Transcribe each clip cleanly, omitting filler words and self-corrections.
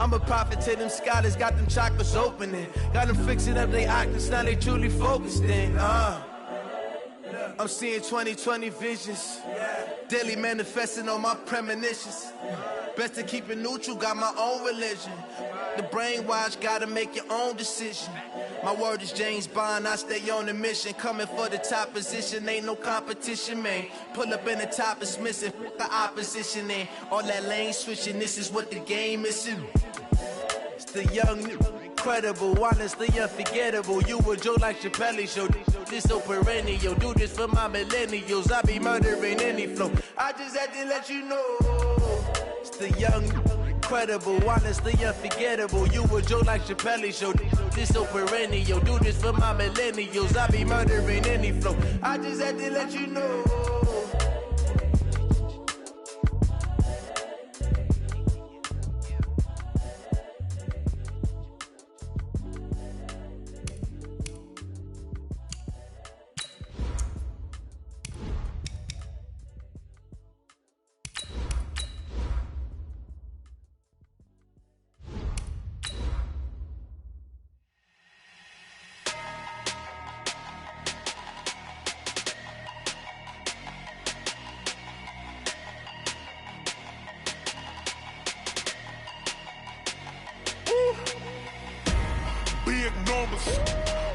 I'm a prophet to them scholars, got them chakras opening. Got them fixing up their octaves, now they truly focused in. I'm seeing 2020 visions. Daily manifesting on my premonitions. Best to keep it neutral, got my own religion. The brainwash, gotta make your own decision. My word is James Bond, I stay on the mission. Coming for the top position, ain't no competition, man. Pull up in the top is missing, the opposition in. All that lane switching, this is what the game is. It's the young, incredible, honestly unforgettable. You a Joe like Chappelle show. This so perennial, do this for my millennials. I be murdering any flow. I just had to let you know. It's the young, incredible, honestly unforgettable. You a Joe like Chappelle show. This so perennial, do this for my millennials. I be murdering any flow. I just had to let you know.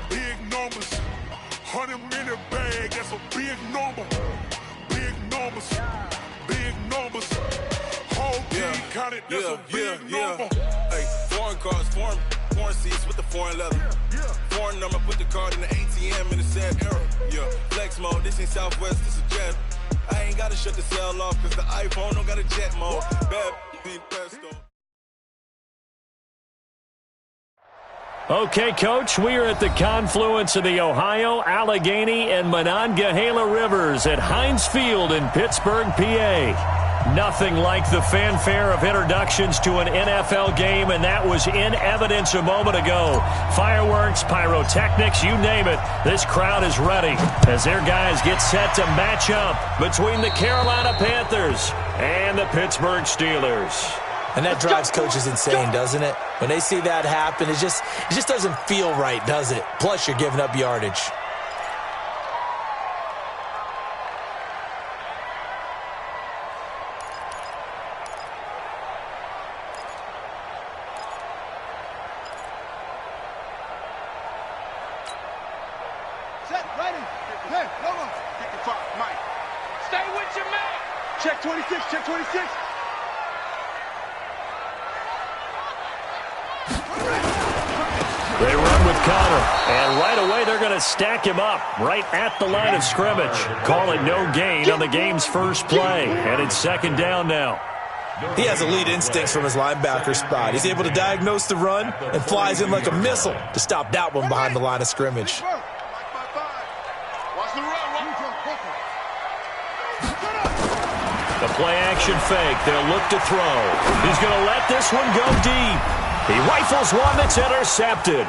Big numbers, 100-minute bag, that's a big number. Big numbers, whole team counted, that's a big number. Hey, foreign cars, foreign seats with the foreign leather. Foreign number, put the card in the ATM in the sad era. Yeah, flex mode, this ain't Southwest, this a jet. I ain't gotta shut the cell off, cause the iPhone don't got a jet mode. Bad being pesto. Okay, Coach, we are at the confluence of the Ohio, Allegheny, and Monongahela Rivers at Heinz Field in Pittsburgh, PA. Nothing like the fanfare of introductions to an NFL game, and that was in evidence a moment ago. Fireworks, pyrotechnics, you name it. This crowd is ready as their guys get set to match up between the Carolina Panthers and the Pittsburgh Steelers. And that drives coaches insane, doesn't it? When they see that happen, it just doesn't feel right, does it? Plus, you're giving up yardage. Set, ready. Hey, come on. 55, Mike. Stay with your man. Check 26, check 26. They run with Connor, and right away they're going to stack him up right at the line of scrimmage. Call it no gain on the game's first play, and it's second down now. He has elite instincts from his linebacker spot. He's able to diagnose the run and flies in like a missile to stop that one behind the line of scrimmage. The play-action fake. They'll look to throw. He's going to let this one go deep. He rifles one that's intercepted.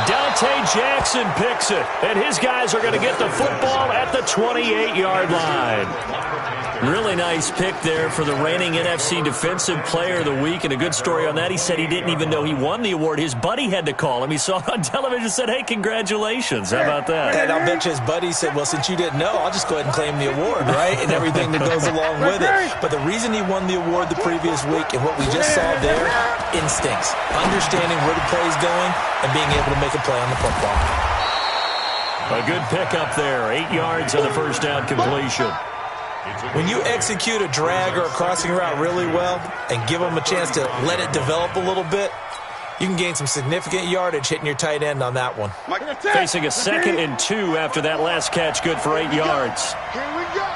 Dante Jackson picks it, and his guys are going to get the football at the 28-yard line. Really nice pick there for the reigning NFC Defensive Player of the Week, and a good story on that. He said he didn't even know he won the award. His buddy had to call him. He saw it on television and said, hey, congratulations. How about that? And I'll bet you his buddy said, well, since you didn't know, I'll just go ahead and claim the award, right? And everything that goes along with it. But the reason he won the award the previous week and what we just saw there, instincts, understanding where the play is going and being able to make a play on the football. A good pickup there. 8 yards on the first down completion. When you execute a drag or a crossing route really well and give them a chance to let it develop a little bit, you can gain some significant yardage hitting your tight end on that one. Facing a 2nd and 2 after that last catch, good for 8 yards. Here we go.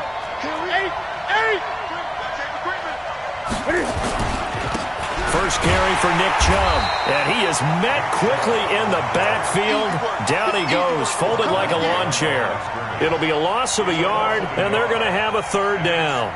First carry for Nick Chubb, and he is met quickly in the backfield. Down he goes, folded like a lawn chair. It'll be a loss of a yard, and they're going to have a third down.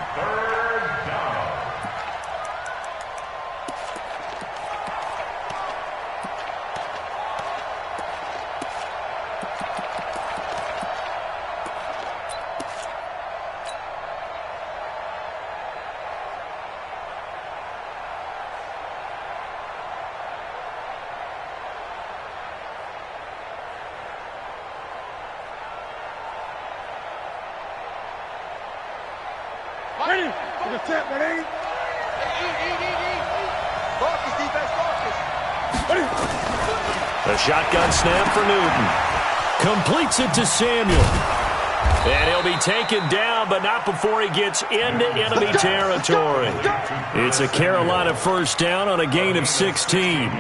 The shotgun snap for Newton. Completes it to Samuel. And he'll be taken down, but not before he gets into enemy territory. It's a Carolina first down on a gain of 16.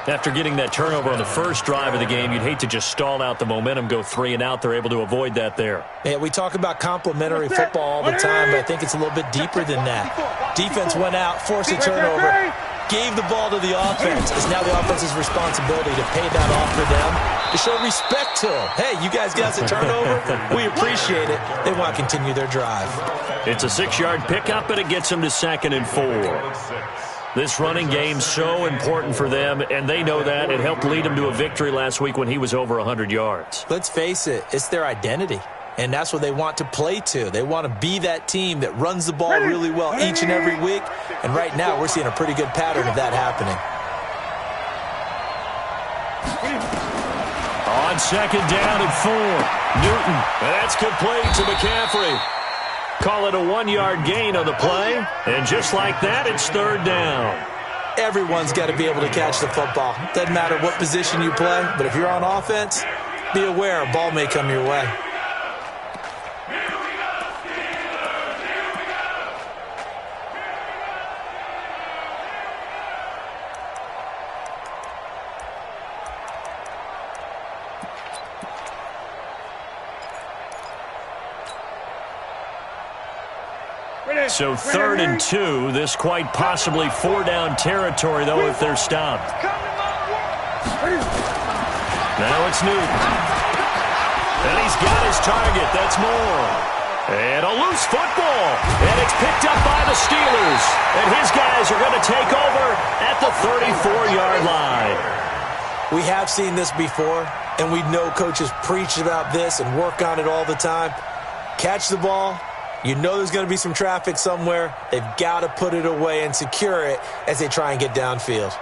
After getting that turnover on the first drive of the game, you'd hate to just stall out the momentum, go 3 and out. They're able to avoid that there. Yeah, we talk about complementary football all the time, but I think it's a little bit deeper than that. Defense went out, forced a turnover, gave the ball to the offense. It's now the offense's responsibility to pay that off for them, to show respect to them. Hey, you guys got us a turnover. We appreciate it. They want to continue their drive. It's a 6-yard pickup, and it gets them to 2nd and 4. This running game so important for them, and they know that. It helped lead them to a victory last week when he was over 100 yards. Let's face it, it's their identity, and that's what they want to play to. They want to be that team that runs the ball really well each and every week, and right now we're seeing a pretty good pattern of that happening. On 2nd down and 4, Newton, and that's complete to McCaffrey. Call it a 1-yard gain on the play, and just like that, it's 3rd down. Everyone's got to be able to catch the football. Doesn't matter what position you play, but if you're on offense, be aware a ball may come your way. So 3rd and 2, this quite possibly 4-down territory, though, if they're stopped. Now it's Newton. And he's got his target. That's Moore. And a loose football. And it's picked up by the Steelers. And his guys are going to take over at the 34-yard line. We have seen this before, and we know coaches preach about this and work on it all the time. Catch the ball. You know there's going to be some traffic somewhere. They've got to put it away and secure it as they try and get downfield.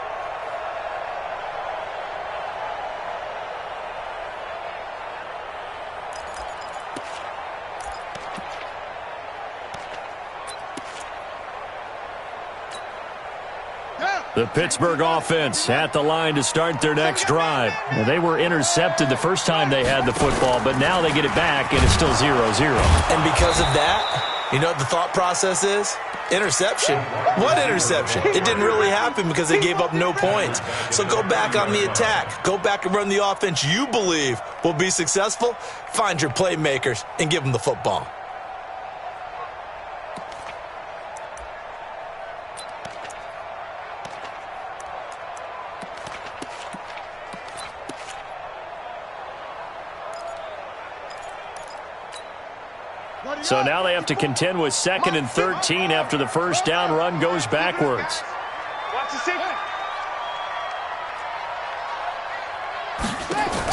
The Pittsburgh offense at the line to start their next drive. Well, they were intercepted the first time they had the football, but now they get it back, and it's still 0-0. And because of that, you know what the thought process is? Interception. What interception? It didn't really happen because they gave up no points. So go back on the attack. Go back and run the offense you believe will be successful. Find your playmakers and give them the football. So now they have to contend with 2nd and 13 after the first down run goes backwards.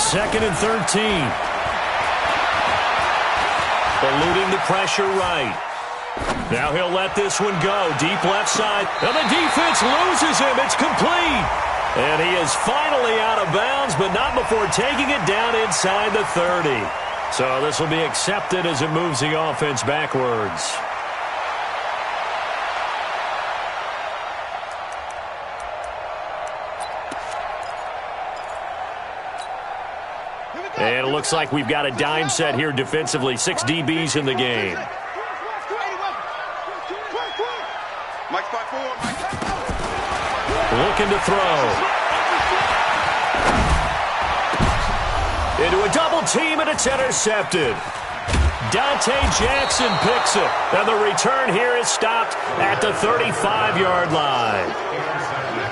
Second and 13. Eluding the pressure right. Now he'll let this one go. Deep left side. And the defense loses him. It's complete. And he is finally out of bounds, but not before taking it down inside the 30. So this will be accepted as it moves the offense backwards. And it looks like we've got a dime set here defensively. 6 DBs in the game. Looking to throw. Into a double team, and it's intercepted. Dante Jackson picks it. And the return here is stopped at the 35-yard line.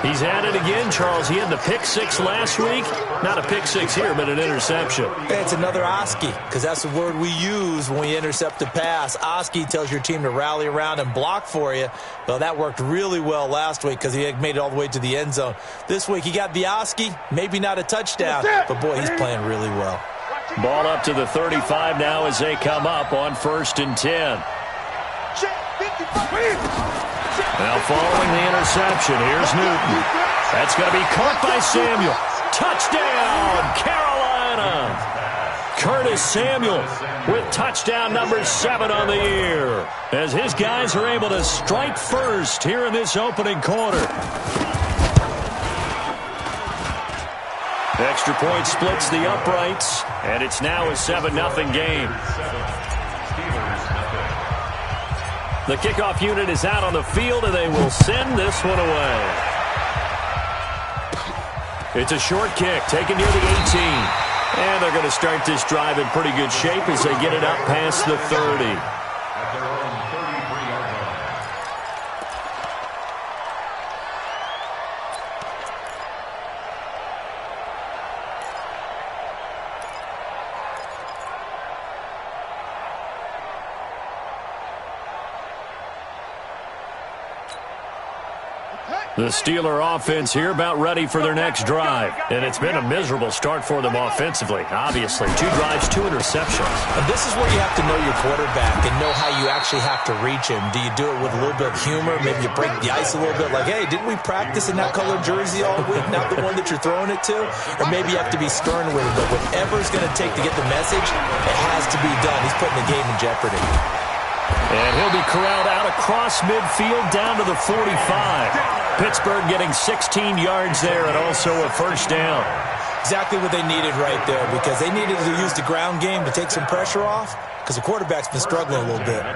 He's at it again, Charles. He had the pick 6 last week. Not a pick 6 here, but an interception. It's another Oski, because that's the word we use when we intercept a pass. Oski tells your team to rally around and block for you. Well, that worked really well last week because he made it all the way to the end zone. This week, he got the Oski, maybe not a touchdown, but boy, he's playing really well. Ball up to the 35 now as they come up on 1st and 10. Now following the interception, here's Newton. That's going to be caught by Samuel. Touchdown, Carolina! Curtis Samuel with touchdown number 7 on the year, as his guys are able to strike first here in this opening quarter. Extra point splits the uprights, and it's now a 7-0 game. The kickoff unit is out on the field, and they will send this one away. It's a short kick taken near the 18. And they're going to start this drive in pretty good shape as they get it up past the 30. The Steeler offense here about ready for their next drive. And it's been a miserable start for them offensively, obviously. 2 drives, 2 interceptions. And this is where you have to know your quarterback and know how you actually have to reach him. Do you do it with a little bit of humor? Maybe you break the ice a little bit like, hey, didn't we practice in that colored jersey all week, not the one that you're throwing it to? Or maybe you have to be stern with him. But whatever it's going to take to get the message, it has to be done. He's putting the game in jeopardy. And he'll be corralled out across midfield down to the 45. Pittsburgh getting 16 yards there and also a first down. Exactly what they needed right there, because they needed to use the ground game to take some pressure off, because the quarterback's been struggling a little bit. Come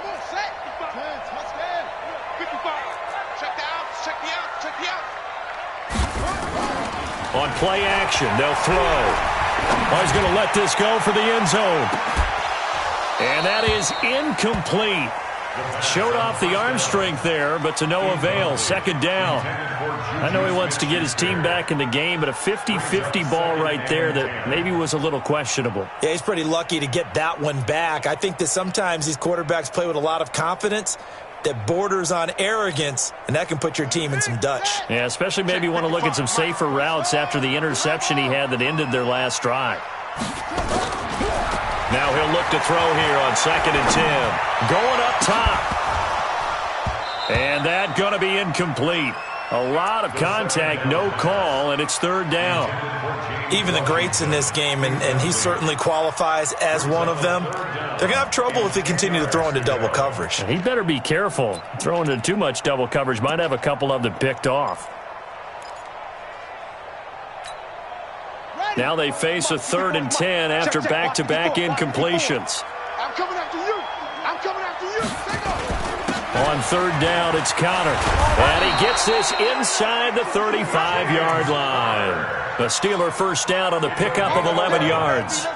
on, set. 10, touchdown. 55. Check the outs, check the outs, check the outs. On play action, they'll throw. Oh, he's going to let this go for the end zone. And that is incomplete. Showed off the arm strength there, but to no avail. Second down. I know he wants to get his team back in the game, but a 50-50 ball right there that maybe was a little questionable. Yeah, he's pretty lucky to get that one back. I think that sometimes these quarterbacks play with a lot of confidence that borders on arrogance, and that can put your team in some Dutch. Yeah, especially maybe want to look at some safer routes after the interception he had that ended their last drive. Now he'll look to throw here on 2nd and 10. Going up top. And that going to be incomplete. A lot of contact, no call, and it's 3rd down. Even the greats in this game, and he certainly qualifies as one of them, they're going to have trouble if they continue to throw into double coverage. He better be careful. Throwing into too much double coverage might have a couple of them picked off. Now they face a 3rd and 10 after back-to-back incompletions. I'm coming after you. I'm coming after you. On 3rd down, it's Connor. And he gets this inside the 35-yard line. The Steeler first down on the pickup of 11 yards.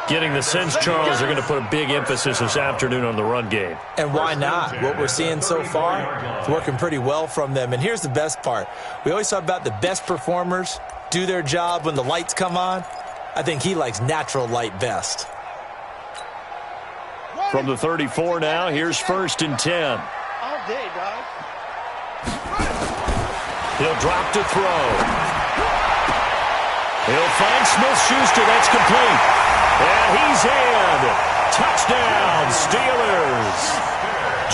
Getting the sense, Charles, they're going to put a big emphasis this afternoon on the run game. And why not? What we're seeing so far is working pretty well from them. And here's the best part. We always talk about the best performers do their job when the lights come on. I think he likes natural light best. From the 34 now, here's 1st and 10. All day, dog. He'll drop to throw. He'll find Smith-Schuster. That's complete. And he's in. Touchdown, Steelers.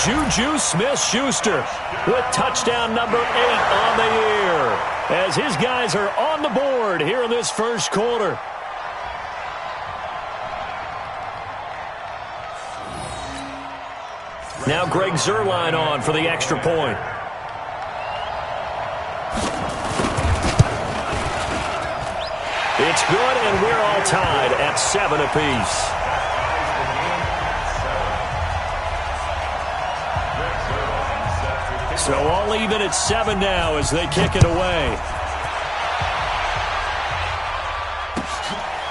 Juju Smith-Schuster with touchdown number 8 on the year, as his guys are on the board here in this first quarter. Now Greg Zuerlein on for the extra point. It's good, and we're all tied at 7 apiece. So all even at 7 now as they kick it away.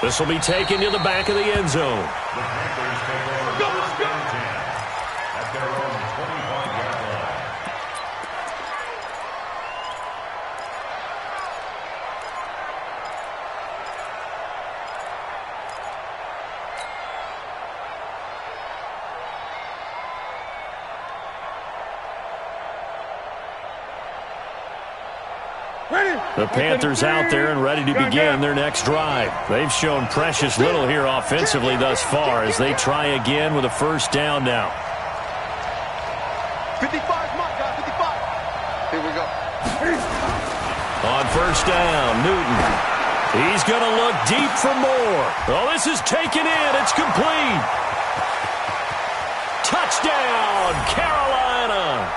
This will be taken to the back of the end zone. The Panthers out there and ready to begin their next drive. They've shown precious little here offensively thus far as they try again with a first down now. 55, my guy, 55. first down. Newton. He's going to look deep for more. Oh, this is taken in. It's complete. Touchdown, Carolina.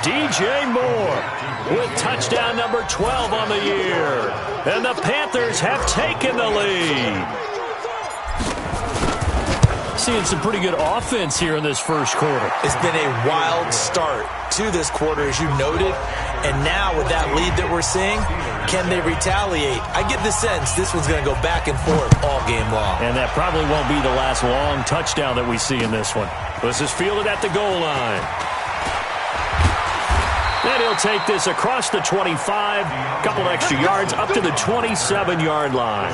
DJ Moore with touchdown number 12 on the year. And the Panthers have taken the lead. Seeing some pretty good offense here in this first quarter. It's been a wild start to this quarter, as you noted. And now with that lead that we're seeing, can they retaliate? I get the sense this one's going to go back and forth all game long. And that probably won't be the last long touchdown that we see in this one. This is fielded at the goal line. And he'll take this across the 25, couple extra yards up to the 27-yard line.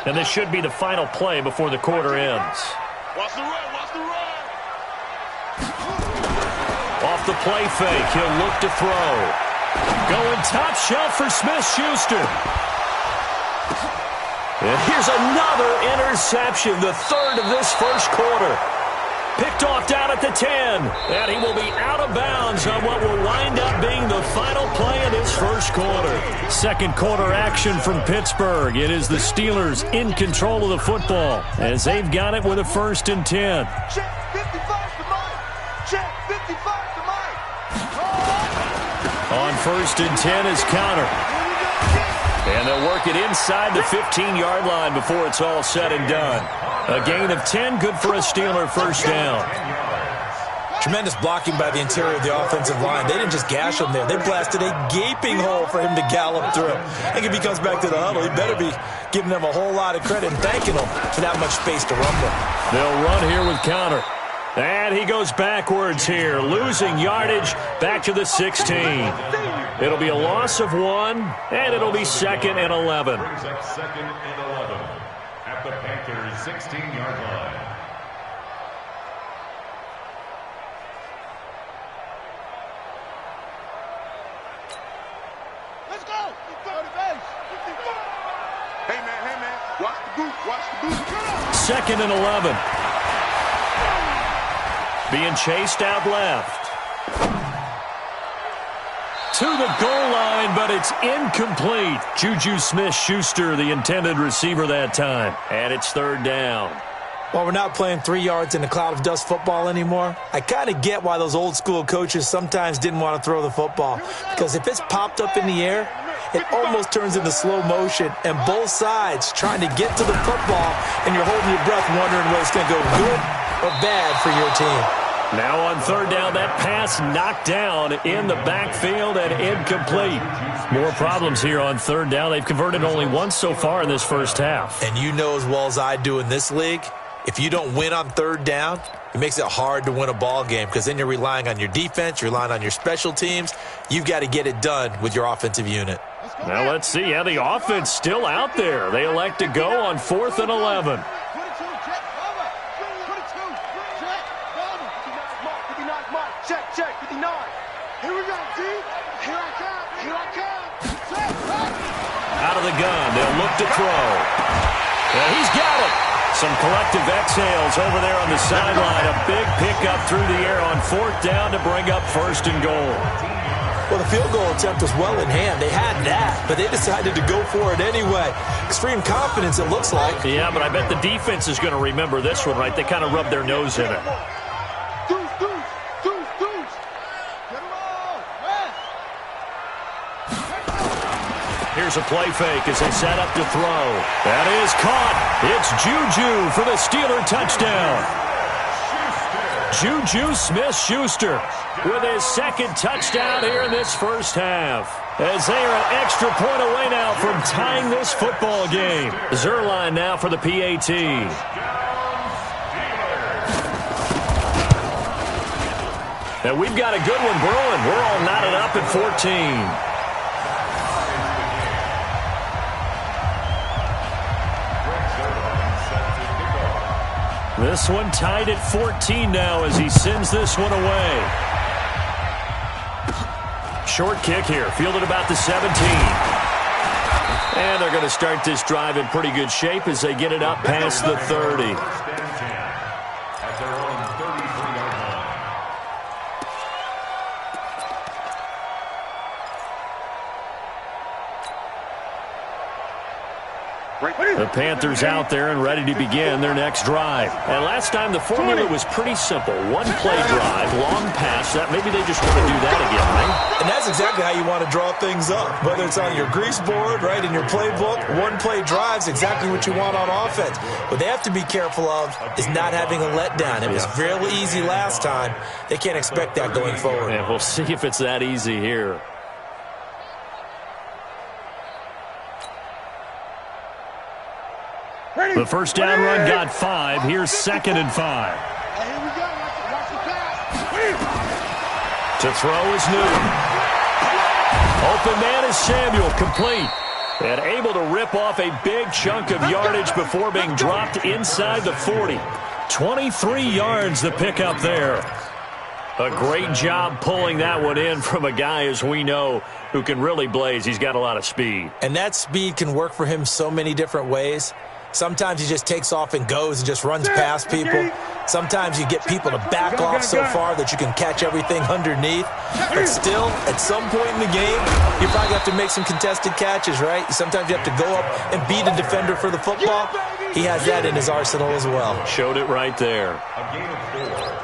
And this should be the final play before the quarter ends. Watch the run, watch the run. Off the play fake, he'll look to throw. Going top shelf for Smith-Schuster. And here's another interception, the third of this first quarter. Picked off down at the 10. And he will be out of bounds on what will wind up being the final play of this first quarter. Second quarter action from Pittsburgh. It is the Steelers in control of the football as they've got it with a 1st and 10. Check 55 to Mike. Check 55 to Mike. On 1st and 10 is Counter. And they'll work it inside the 15-yard line before it's all said and done. A gain of 10, good for a Steeler first down. Tremendous blocking by the interior of the offensive line. They didn't just gash him there. They blasted a gaping hole for him to gallop through. I think if he comes back to the huddle, he better be giving them a whole lot of credit and thanking them for that much space to run with. They'll run here with Counter. And he goes backwards here, losing yardage back to the 16. It'll be a loss of 1, and it'll be 2nd and 11. 2nd and 11 at the Panthers' 16-yard line. Let's go. Go to base. Hey, man. Watch the boot. Watch the boot. 2nd and 11. Being chased out left. To the goal line, but it's incomplete. Juju Smith-Schuster, the intended receiver that time. And it's 3rd down. While we're not playing 3 yards in a cloud of dust football anymore, I kind of get why those old school coaches sometimes didn't want to throw the football. Because if it's popped up in the air, it almost turns into slow motion, and both sides trying to get to the football, and you're holding your breath wondering whether it's going to go good or bad for your team. Now on 3rd down, that pass knocked down in the backfield and incomplete. More problems here on 3rd down. They've converted only once so far in this first half. And you know as well as I do in this league, if you don't win on 3rd down, it makes it hard to win a ball game because then you're relying on your defense, you're relying on your special teams. You've got to get it done with your offensive unit. Now let's see. Yeah, the offense still out there. They elect to go on 4th and 11. Check, 59. Here we go, G. Here I come. Out of the gun. They'll look to throw. And he's got it. Some collective exhales over there on the sideline. A big pickup through the air on 4th down to bring up 1st and goal. Well, the field goal attempt was well in hand. They had that, but they decided to go for it anyway. Extreme confidence, it looks like. Yeah, but I bet the defense is going to remember this one, right? They kind of rubbed their nose in it. Here's a play fake as they set up to throw. That is caught. It's Juju for the Steeler touchdown. Juju Smith-Schuster with his 2nd touchdown here in this first half. As they are an extra point away now from tying this football game. Zerline now for the PAT. And we've got a good one brewing. We're all knotted up at 14. This one tied at 14 now as he sends this one away. Short kick here, fielded about the 17. And they're going to start this drive in pretty good shape as they get it up past the 30. At their own 33-yard line. The Panthers out there and ready to begin their next drive. And last time the formula was pretty simple. One-play drive, long pass. That maybe they just want to do that again, right? And that's exactly how you want to draw things up. Whether it's on your grease board, right, in your playbook, one-play drive's exactly what you want on offense. What they have to be careful of is not having a letdown. It was real easy last time. They can't expect that going forward. And we'll see if it's that easy here. The first down run got 5. Here's 2nd and 5. Here we go. Watch the pass. To throw is Newton. Open man is Samuel, complete. And able to rip off a big chunk of yardage before being dropped inside the 40. 23 yards the pickup there. A great job pulling that one in from a guy, as we know, who can really blaze. He's got a lot of speed. And that speed can work for him so many different ways. Sometimes he just takes off and goes and just runs past people. Sometimes you get people to back off so far that you can catch everything underneath. But still, at some point in the game, you probably have to make some contested catches, right? Sometimes you have to go up and beat a defender for the football. He has that in his arsenal as well. Showed it right there.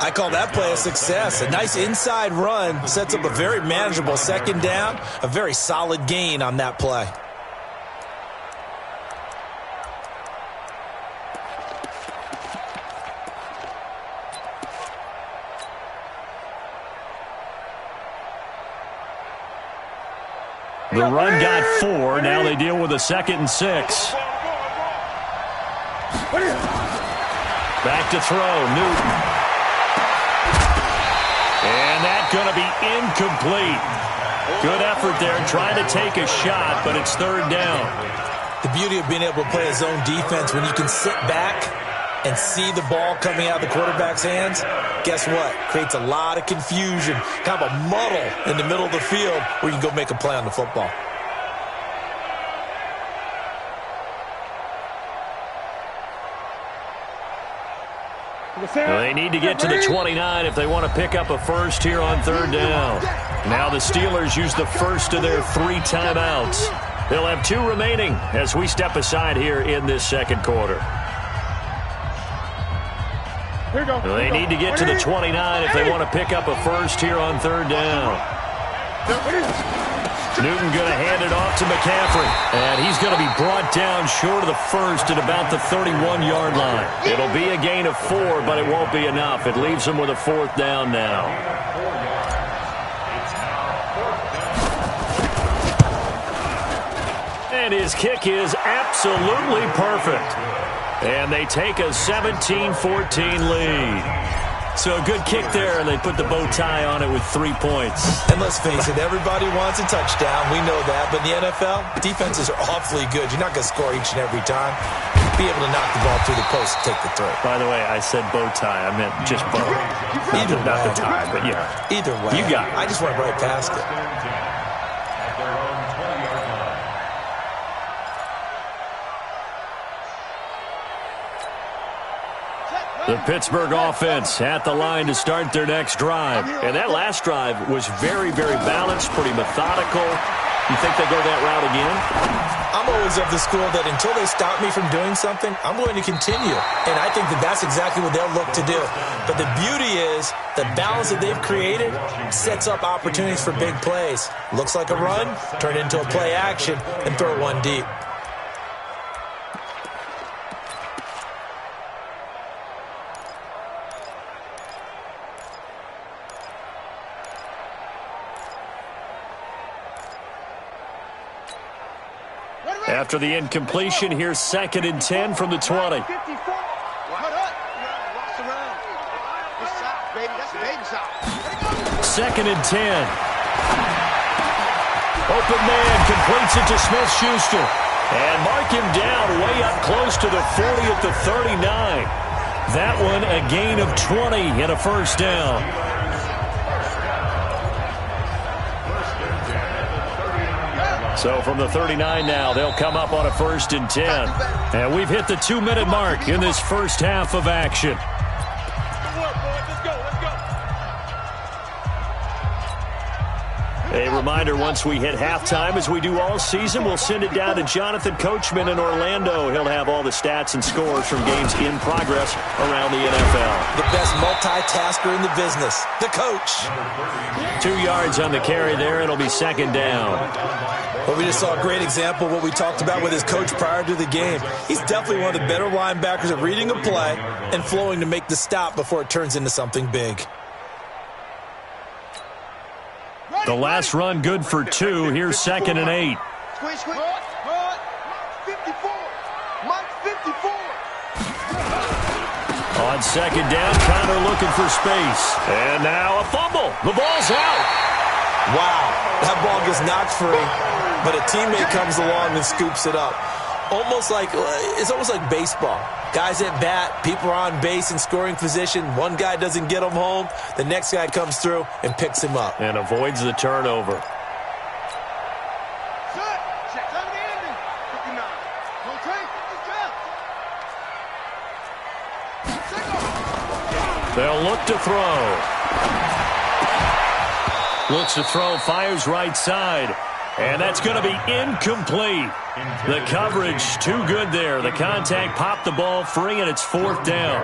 I call that play a success. A nice inside run sets up a very manageable 2nd down. A very solid gain on that play. The run got 4. Now they deal with a 2nd and 6. Back to throw. Newton. And that's going to be incomplete. Good effort there trying to take a shot, but it's 3rd down. The beauty of being able to play a zone defense when you can sit back and see the ball coming out of the quarterback's hands, guess what? Creates a lot of confusion, kind of a muddle in the middle of the field where you can go make a play on the football. Well, they need to get to the 29 if they want to pick up a first here on 3rd down. Now the Steelers use the first of their 3 timeouts. They'll have 2 remaining as we step aside here in this 2nd quarter. They need to get to the 29 if they want to pick up a first here on 3rd down. Newton going to hand it off to McCaffrey. And he's going to be brought down short of the first at about the 31-yard line. It'll be a gain of 4, but it won't be enough. It leaves him with a 4th down now. And his kick is absolutely perfect. And they take a 17-14 lead. So a good kick there, and they put the bow tie on it with 3 points. And let's face it, everybody wants a touchdown. We know that. But in the NFL, defenses are awfully good. You're not going to score each and every time. Be able to knock the ball through the post and take the throw. By the way, I said bow tie. I meant just bow. Either not way. the tie, but yeah. Either way. You got it. I just went right past it. The Pittsburgh offense at the line to start their next drive. And that last drive was very, very balanced, pretty methodical. You think they go that route again? I'm always of the school that until they stop me from doing something, I'm going to continue. And I think that that's exactly what they'll look to do. But the beauty is the balance that they've created sets up opportunities for big plays. Looks like a run, turn it into a play action, and throw one deep. After the incompletion, here's 2nd and 10 from the 20. 2nd and 10. Open man completes it to Smith-Schuster. And mark him down way up close to the 40 at the 39. That one a gain of 20 and a first down. So from the 39 now, they'll come up on a 1st and 10. And we've hit the 2-minute mark in this first half of action. A reminder, once we hit halftime, as we do all season, we'll send it down to Jonathan Coachman in Orlando. He'll have all the stats and scores from games in progress around the NFL. The best multitasker in the business, the coach. 2 yards on the carry there. It'll be 2nd down. Well, we just saw a great example of what we talked about with his coach prior to the game. He's definitely one of the better linebackers at reading a play and flowing to make the stop before it turns into something big. The last run good for 2. Here's 2nd and 8. Squeeze. 54. Mike 54. On 2nd down, Connor looking for space. And now a fumble. The ball's out. Wow, that ball gets knocked free, but a teammate comes along and scoops it up. It's almost like baseball. Guys at bat, people are on base in scoring position. One guy doesn't get him home. The next guy comes through and picks him up. And avoids the turnover. They'll look to throw. Looks to throw, fires right side. And that's going to be incomplete. The coverage too good there. The contact popped the ball free, and it's 4th down.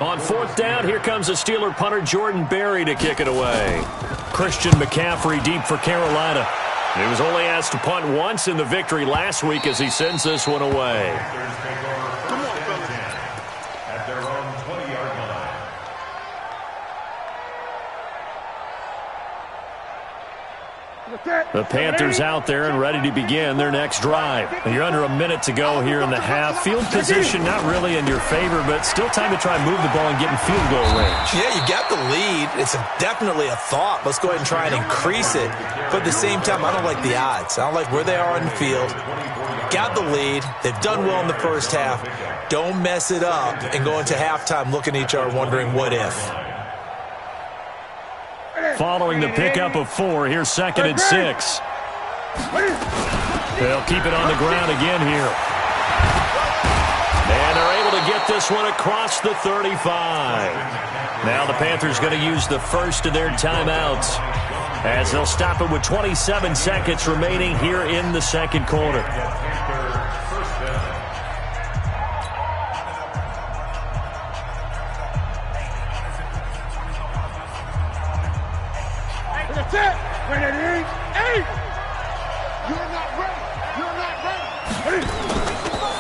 On 4th down, here comes the Steeler punter Jordan Berry to kick it away. Christian McCaffrey deep for Carolina. He was only asked to punt once in the victory last week as he sends this one away. At their own 20-yard line. The Panthers out there and ready to begin their next drive. You're under a minute to go here in the half. Field position not really in your favor, but still time to try and move the ball and get in field goal range. Yeah, you got the lead. It's definitely a thought. Let's go ahead and try and increase it. But at the same time, I don't like the odds. I don't like where they are on the field. Got the lead. They've done well in the first half. Don't mess it up and go into halftime looking at each other wondering what if. Following the pickup of 4, here's 2nd and 6. They'll keep it on the ground again here. And they're able to get this one across the 35. Now the Panthers going to use the first of their timeouts as they'll stop it with 27 seconds remaining here in the 2nd quarter.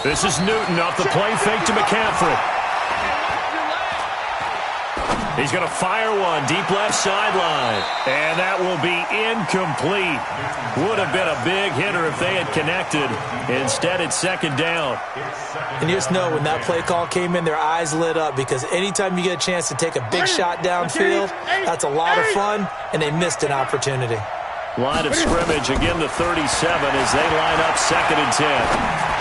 This is Newton off the play fake to McCaffrey. He's going to fire one deep left sideline. And that will be incomplete. Would have been a big hitter if they had connected. Instead, it's 2nd down. And you just know when that play call came in, their eyes lit up because anytime you get a chance to take a big shot downfield, that's a lot of fun, and they missed an opportunity. Line of scrimmage, again the 37 as they line up 2nd and 10.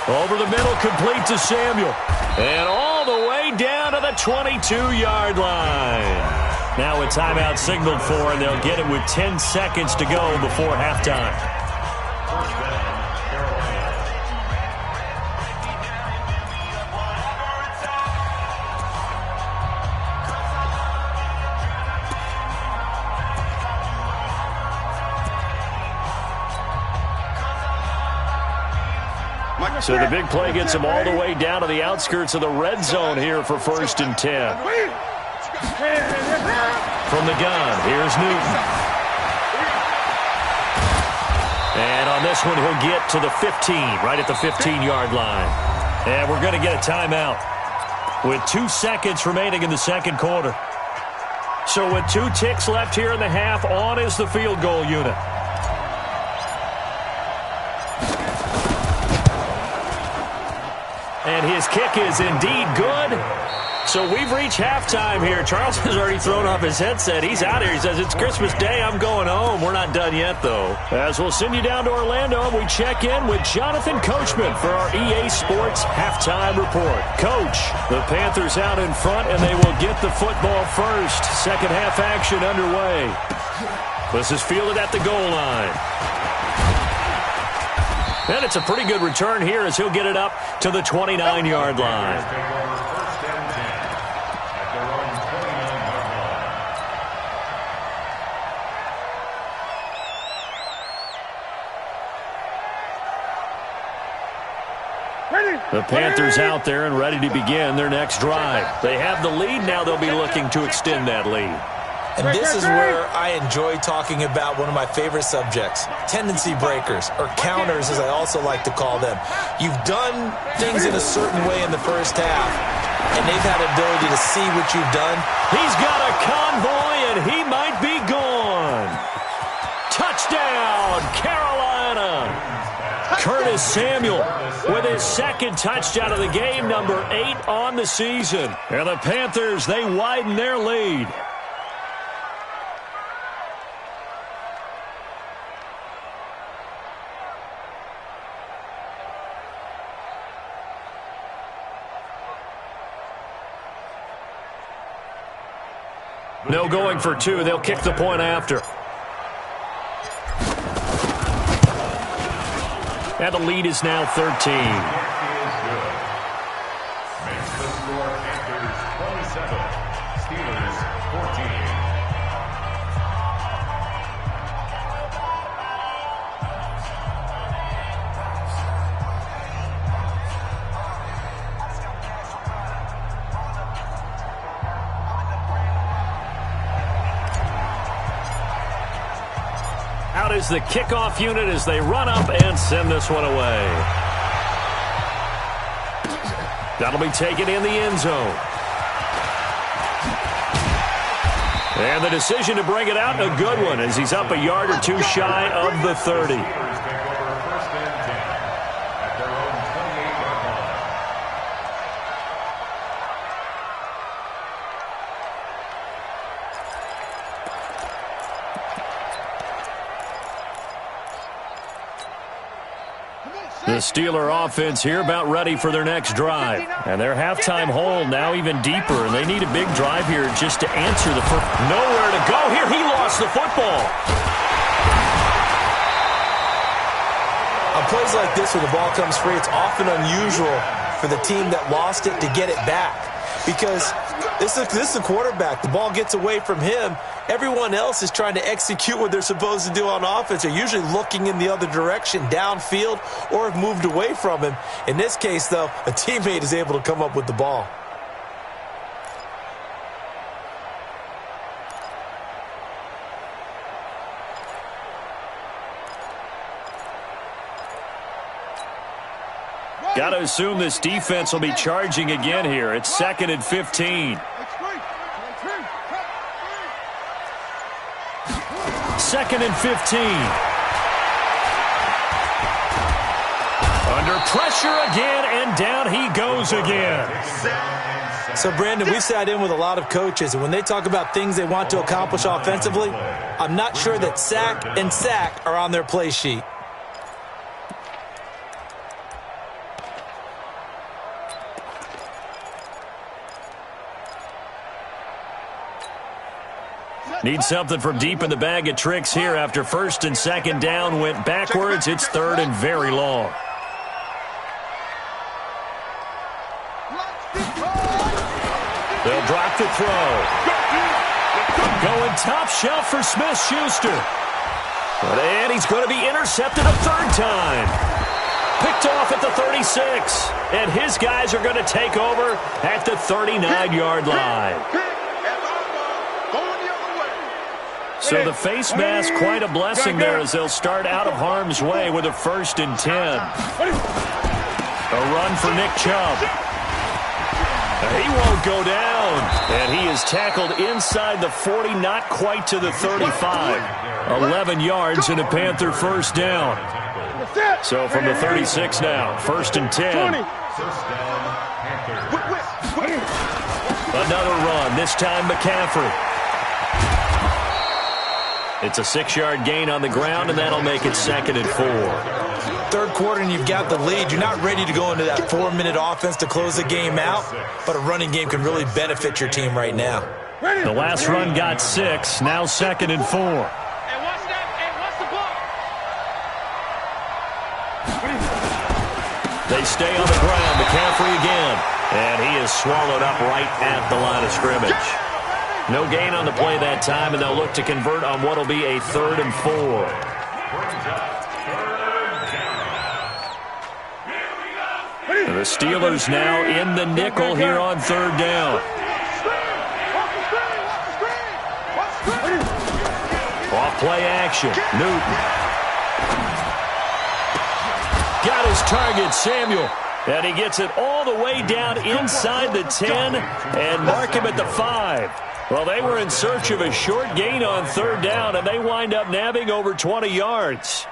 Over the middle, complete to Samuel. And all the way down to the 22-yard line. Now a timeout signaled for, and they'll get it with 10 seconds to go before halftime. So the big play gets him all the way down to the outskirts of the red zone here for 1st and 10. From the gun, here's Newton. And on this one, he'll get to the 15, right at the 15-yard line. And we're going to get a timeout with 2 seconds remaining in the 2nd quarter. So with 2 ticks left here in the half, on is the field goal unit. And his kick is indeed good. So we've reached halftime here. Charles has already thrown off his headset. He's out here. He says, it's Christmas Day. I'm going home. We're not done yet, though. As we'll send you down to Orlando, we check in with Jonathan Coachman for our EA Sports Halftime Report. Coach, the Panthers out in front, and they will get the football first. Second half action underway. This is fielded at the goal line. And it's a pretty good return here as he'll get it up to the 29-yard line. The Panthers out there and ready to begin their next drive. They have the lead. Now they'll be looking to extend that lead. And this is where I enjoy talking about one of my favorite subjects, tendency breakers, or counters as I also like to call them. You've done things in a certain way in the first half, and they've had the ability to see what you've done. He's got a convoy, and he might be gone. Touchdown, Carolina. Curtis Samuel with his second touchdown of the game, number 8 on the season. And the Panthers, they widen their lead. No going for 2. They'll kick the point after. And the lead is now 13. Makes the score Panthers 27, Steelers 14. Out is the kickoff unit as they run up and send this one away. That'll be taken in the end zone. And the decision to bring it out, a good one, as he's up a yard or 2 shy of the 30. The Steeler offense here about ready for their next drive. And their halftime hole now even deeper, and they need a big drive here just to answer the first. Nowhere to go here. He lost the football. On plays like this where the ball comes free, it's often unusual for the team that lost it to get it back. Because this is the quarterback. The ball gets away from him. Everyone else is trying to execute what they're supposed to do on offense. They're usually looking in the other direction, downfield, or have moved away from him. In this case, though, a teammate is able to come up with the ball. Got to assume this defense will be charging again here. It's 2nd and 15. 2nd and 15. Under pressure again, and down he goes again. So, Brandon, we sat in with a lot of coaches, and when they talk about things they want to accomplish offensively, I'm not sure that sack and sack are on their play sheet. Need something from deep in the bag of tricks here after 1st and 2nd down went backwards. It's 3rd and very long. They'll drop the throw. Going top shelf for Smith-Schuster. And he's going to be intercepted a 3rd time. Picked off at the 36. And his guys are going to take over at the 39-yard line. So the face mask, quite a blessing there as they'll start out of harm's way with a 1st and 10. A run for Nick Chubb. He won't go down. And he is tackled inside the 40, not quite to the 35. 11 yards and a Panther 1st down. So from the 36 now, 1st and 10. Another run, this time McCaffrey. It's a 6-yard gain on the ground, and that'll make it 2nd and 4. 3rd quarter, and you've got the lead. You're not ready to go into that 4-minute offense to close the game out, but a running game can really benefit your team right now. The last run got 6, now 2nd and 4. They stay on the ground. McCaffrey again. And he is swallowed up right at the line of scrimmage. No gain on the play that time, and they'll look to convert on what will be a 3rd and 4. And the Steelers now in the nickel here on 3rd down. Off play action. Newton. Got his target, Samuel. And he gets it all the way down inside the 10 and mark him at the 5. Well, they were in search of a short gain on 3rd down, and they wind up nabbing over 20 yards.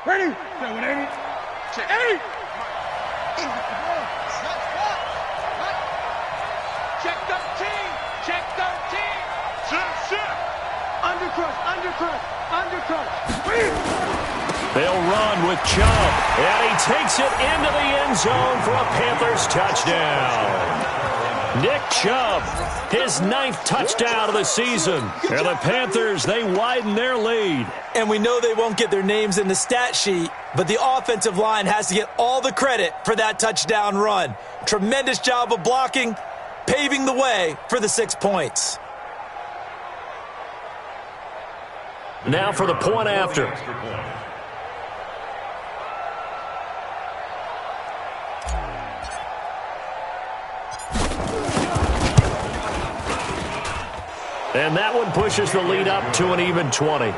Ready? 180. Check. 80. Check 13. Check 13. Sit. Undercut. They'll run with Chubb, and he takes it into the end zone for a Panthers touchdown. Nick Chubb, his 9th touchdown of the season. And the Panthers, they widen their lead. And we know they won't get their names in the stat sheet, but the offensive line has to get all the credit for that touchdown run. Tremendous job of blocking, paving the way for the 6 points. Now for the point after. And that one pushes the lead up to an even 20.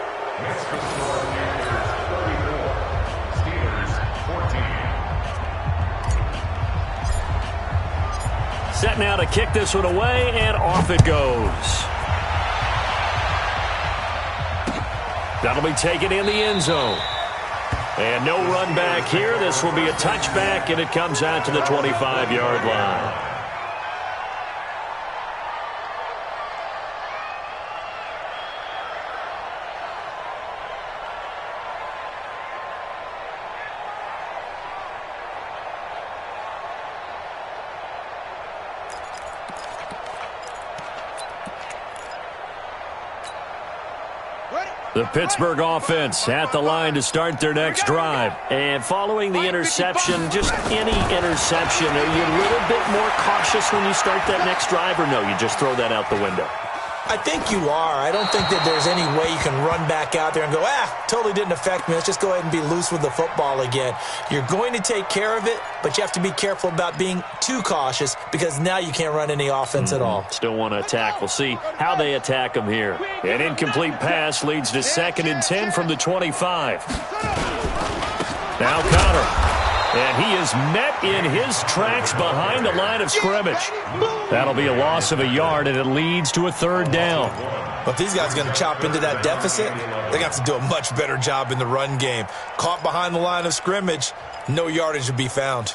Set now to kick this one away, and off it goes. That'll be taken in the end zone. And no run back here. This will be a touchback, and it comes out to the 25-yard line. The Pittsburgh offense at the line to start their next drive. And following the interception, just any interception, are you a little bit more cautious when you start that next drive, or no, you just throw that out the window? I think you are. I don't think that there's any way you can run back out there and go, totally didn't affect me. Let's just go ahead and be loose with the football again. You're going to take care of it, but you have to be careful about being too cautious because now you can't run any offense at all. Still want to attack. We'll see how they attack them here. An incomplete pass leads to 2nd and 10 from the 25. Now Connor. And he is met in his tracks behind the line of scrimmage. That'll be a loss of a yard, and it leads to a 3rd down. But these guys are going to chop into that deficit. They got to do a much better job in the run game. Caught behind the line of scrimmage, no yardage to be found.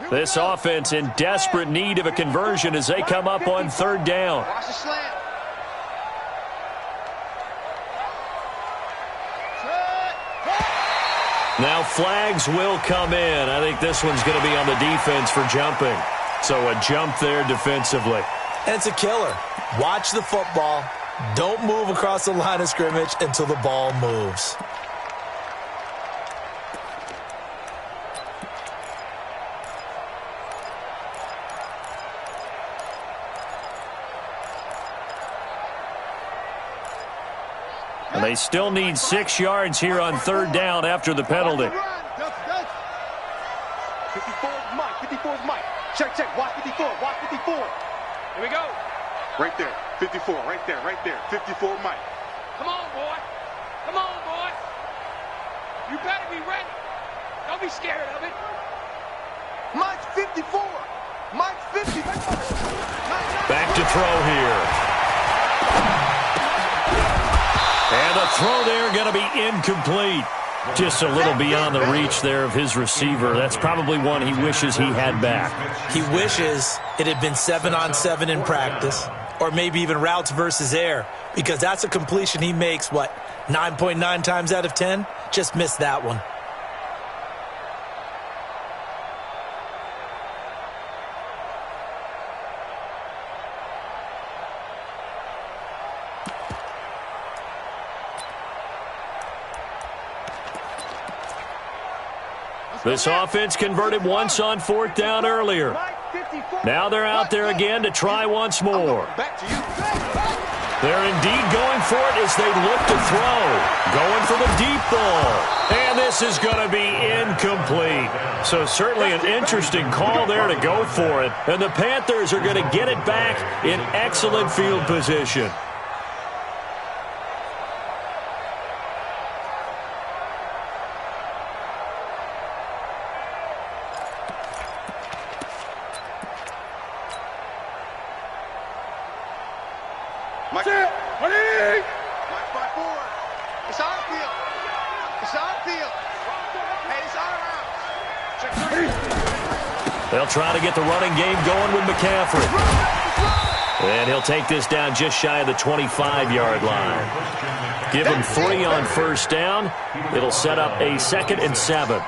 This offense in desperate need of a conversion as they come up on 3rd down. Watch the slant. Now flags will come in. I think this one's going to be on the defense for jumping. So a jump there defensively. And it's a killer. Watch the football. Don't move across the line of scrimmage until the ball moves. And they still need 6 yards here on 3rd down after the penalty. 54 Mike. 54 is Mike. Check. Watch 54. Watch 54. Here we go. Right there. 54. Right there. 54 Mike. Come on, boy. You better be ready. Don't be scared of it. Mike's 54. Mike's 50. Back to throw here. And the throw there going to be incomplete. Just a little beyond the reach there of his receiver. That's probably one he wishes he had back. He wishes it had been 7-on-7 in practice, or maybe even routes versus air, because that's a completion he makes, 9.9 times out of 10? Just missed that one. This offense converted once on 4th down earlier. Now they're out there again to try once more. They're indeed going for it as they look to throw. Going for the deep ball. And this is going to be incomplete. So certainly an interesting call there to go for it. And the Panthers are going to get it back in excellent field position. They'll try to get the running game going with McCaffrey. And he'll take this down just shy of the 25-yard line. Give him 3 on 1st down. It'll set up a 2nd and 7.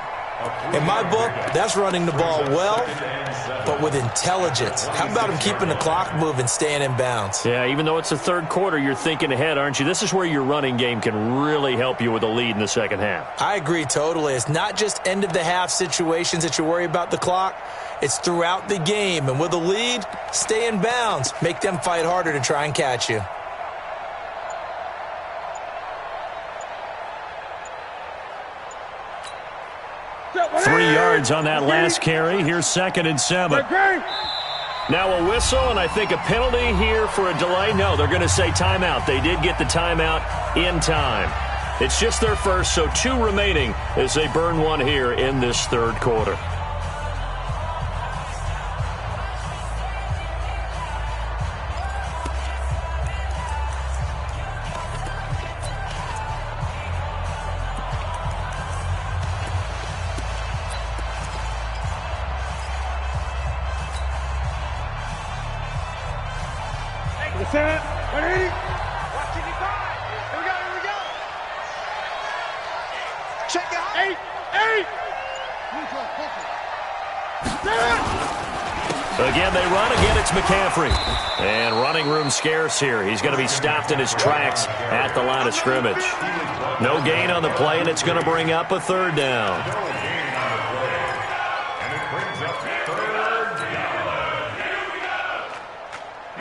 In my book, that's running the ball well, but with intelligence. How about him keeping the clock moving, staying in bounds? Yeah, even though it's the 3rd quarter, you're thinking ahead, aren't you? This is where your running game can really help you with a lead in the 2nd half. I agree totally. It's not just end-of-the-half situations that you worry about the clock. It's throughout the game. And with a lead, stay in bounds. Make them fight harder to try and catch you. Three yards on that last carry. Here's 2nd and 7. Now a whistle, and I think a penalty here for a delay. No, they're going to say timeout. They did get the timeout in time. It's just their first, so 2 remaining as they burn one here in this 3rd quarter. Again, they run. Again, it's McCaffrey. And running room scarce here. He's going to be stopped in his tracks at the line of scrimmage. No gain on the play, and it's going to bring up a 3rd down.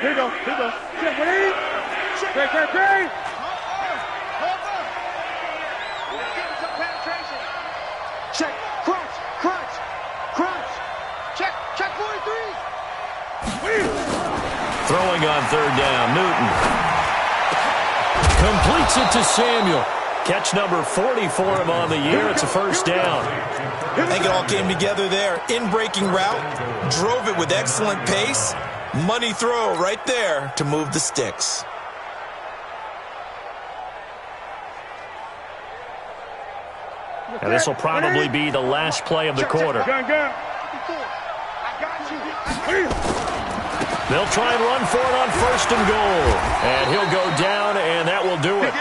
Here we go. Check, ready? Great. Check, crunch. Check 43. Throwing on 3rd down, Newton. Completes it to Samuel. Catch number 40 for him on the year. It's a 1st down. I think it all came together there. In-breaking route, drove it with excellent pace. Money throw right there to move the sticks. And this will probably be the last play of the quarter. They'll try and run for it on 1st and goal. And he'll go down, and that will do it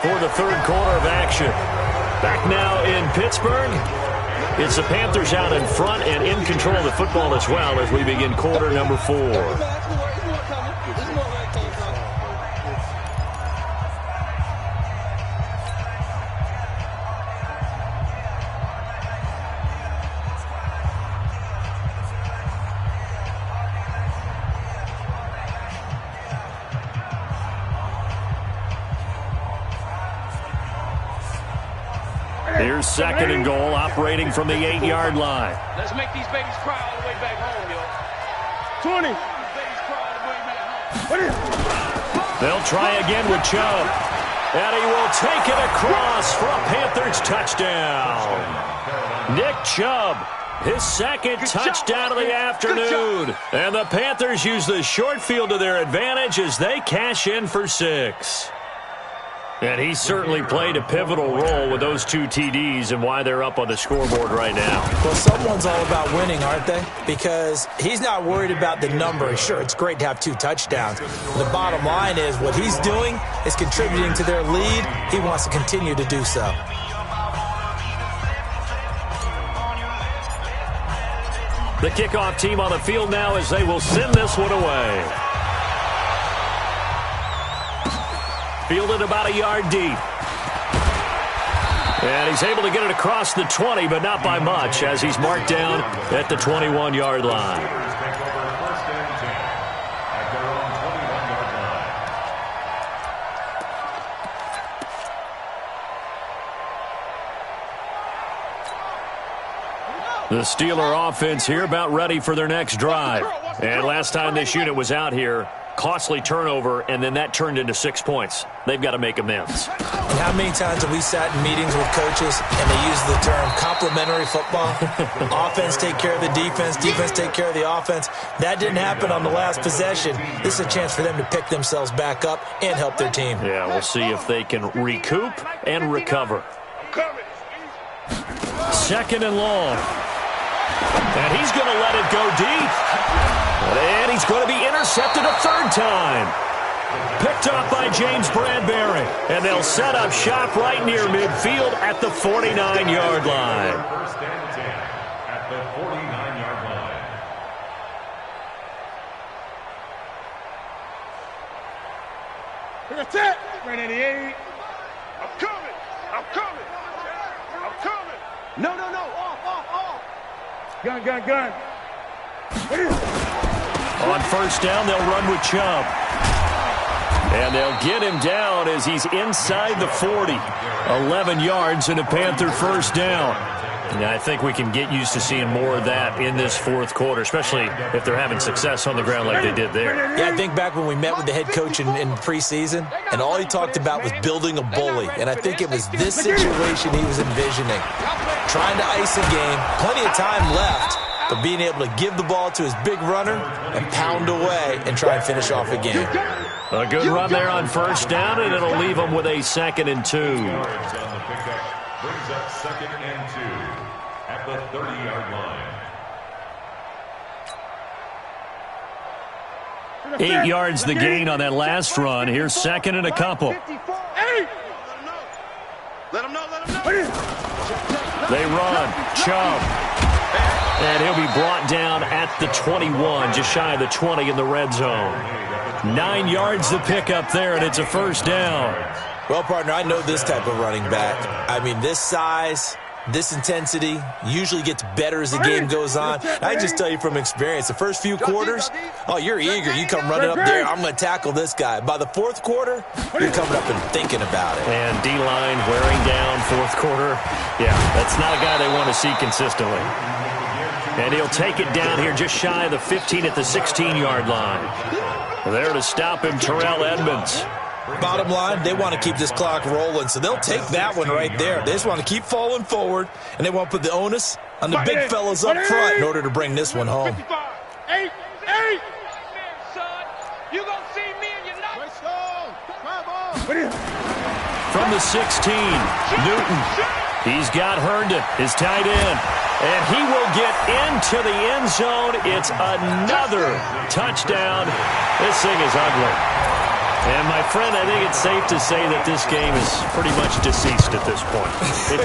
for the 3rd quarter of action. Back now in Pittsburgh. It's the Panthers out in front and in control of the football as well as we begin quarter number 4. Here's 2nd and goal, operating from the 8-yard line. Let's make these babies cry all the way back home, yo. 20. They'll try again with Chubb. And he will take it across for a Panthers touchdown. Nick Chubb, his 2nd touchdown of the afternoon. And the Panthers use the short field to their advantage as they cash in for 6. And he certainly played a pivotal role with those 2 TDs and why they're up on the scoreboard right now. Well, someone's all about winning, aren't they? Because he's not worried about the number. Sure, it's great to have 2 touchdowns. The bottom line is what he's doing is contributing to their lead. He wants to continue to do so. The kickoff team on the field now as they will send this one away. Fielded about a yard deep. And he's able to get it across the 20, but not by much, as he's marked down at the 21-yard line. The Steeler offense here about ready for their next drive. And last time this unit was out here, costly turnover, and then that turned into 6 points. They've got to make amends. And how many times have we sat in meetings with coaches and they use the term complementary football? Offense take care of the defense, defense take care of the offense. That didn't happen on the last possession. This is a chance for them to pick themselves back up and help their team. Yeah, we'll see if they can recoup and recover. Second and long. And he's going to let it go deep. And he's going to be intercepted a third time. Picked off by James Bradbury. And they'll set up shop right near midfield at the 49-yard line. First and 10 at the 49-yard line. That's it. Right at the 8. I'm coming. I'm coming. I'm coming. No. Off. Gun. On first down, they'll run with Chubb. And they'll get him down as he's inside the 40. 11 yards and a Panther first down. And I think we can get used to seeing more of that in this fourth quarter, especially if they're having success on the ground like they did there. Yeah, I think back when we met with the head coach in preseason, and all he talked about was building a bully. And I think it was this situation he was envisioning. Trying to ice a game, plenty of time left, but being able to give the ball to his big runner and pound away and try and finish off a game. A good run there on first down, and it'll leave them with a 2nd and 2. Yards on the pickup brings up 2nd and 2 at the 30-yard line. 8 yards the gain on that last run. Here's 2nd and a couple. Let him know. They run. Chubb. And he'll be brought down at the 21, just shy of the 20 in the red zone. 9 yards to pick up there, and it's a first down. Well, partner, I know this type of running back. I mean, this size, this intensity usually gets better as the game goes on. I just tell you from experience, the first few quarters, oh, you're eager. You come running up there, I'm going to tackle this guy. By the fourth quarter, you're coming up and thinking about it. And D-line wearing down fourth quarter. Yeah, that's not a guy they want to see consistently. And he'll take it down here just shy of the 15 at the 16-yard line. There to stop him, Terrell Edmonds. Bottom line, they want to keep this clock rolling, so they'll take that one right there. They just want to keep falling forward, and they want to put the onus on the big fellas up front in order to bring this one home. 8. You gonna see me and you're not. From the 16, Newton. He's got Herndon, his tight end. And he will get into the end zone. It's another touchdown. This thing is ugly. And, my friend, I think it's safe to say that this game is pretty much deceased at this point.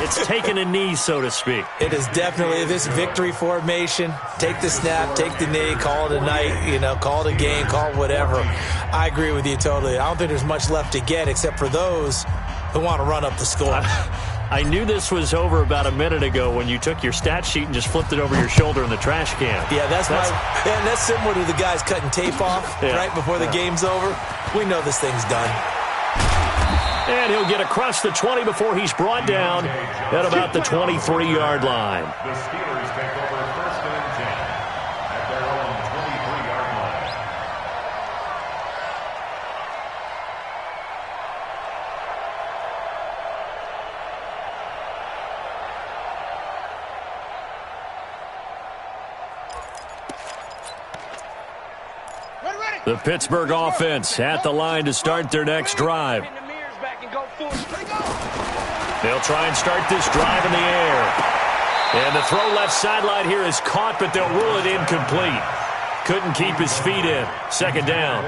It's taken a knee, so to speak. It is definitely this victory formation. Take the snap, take the knee, call it a night, call it a game, call it whatever. I agree with you totally. I don't think there's much left to get except for those who want to run up the score. I knew this was over about a minute ago when you took your stat sheet and just flipped it over your shoulder in the trash can. Yeah, that's similar to the guys cutting tape off right before the game's over. We know this thing's done. And he'll get across the 20 before he's brought down at about the 23-yard line. The Steelers take over 1st and 10 at their own 23-yard line. The Pittsburgh offense at the line to start their next drive. They'll try and start this drive in the air. And the throw left sideline here is caught, but they'll rule it incomplete. Couldn't keep his feet in. 2nd down.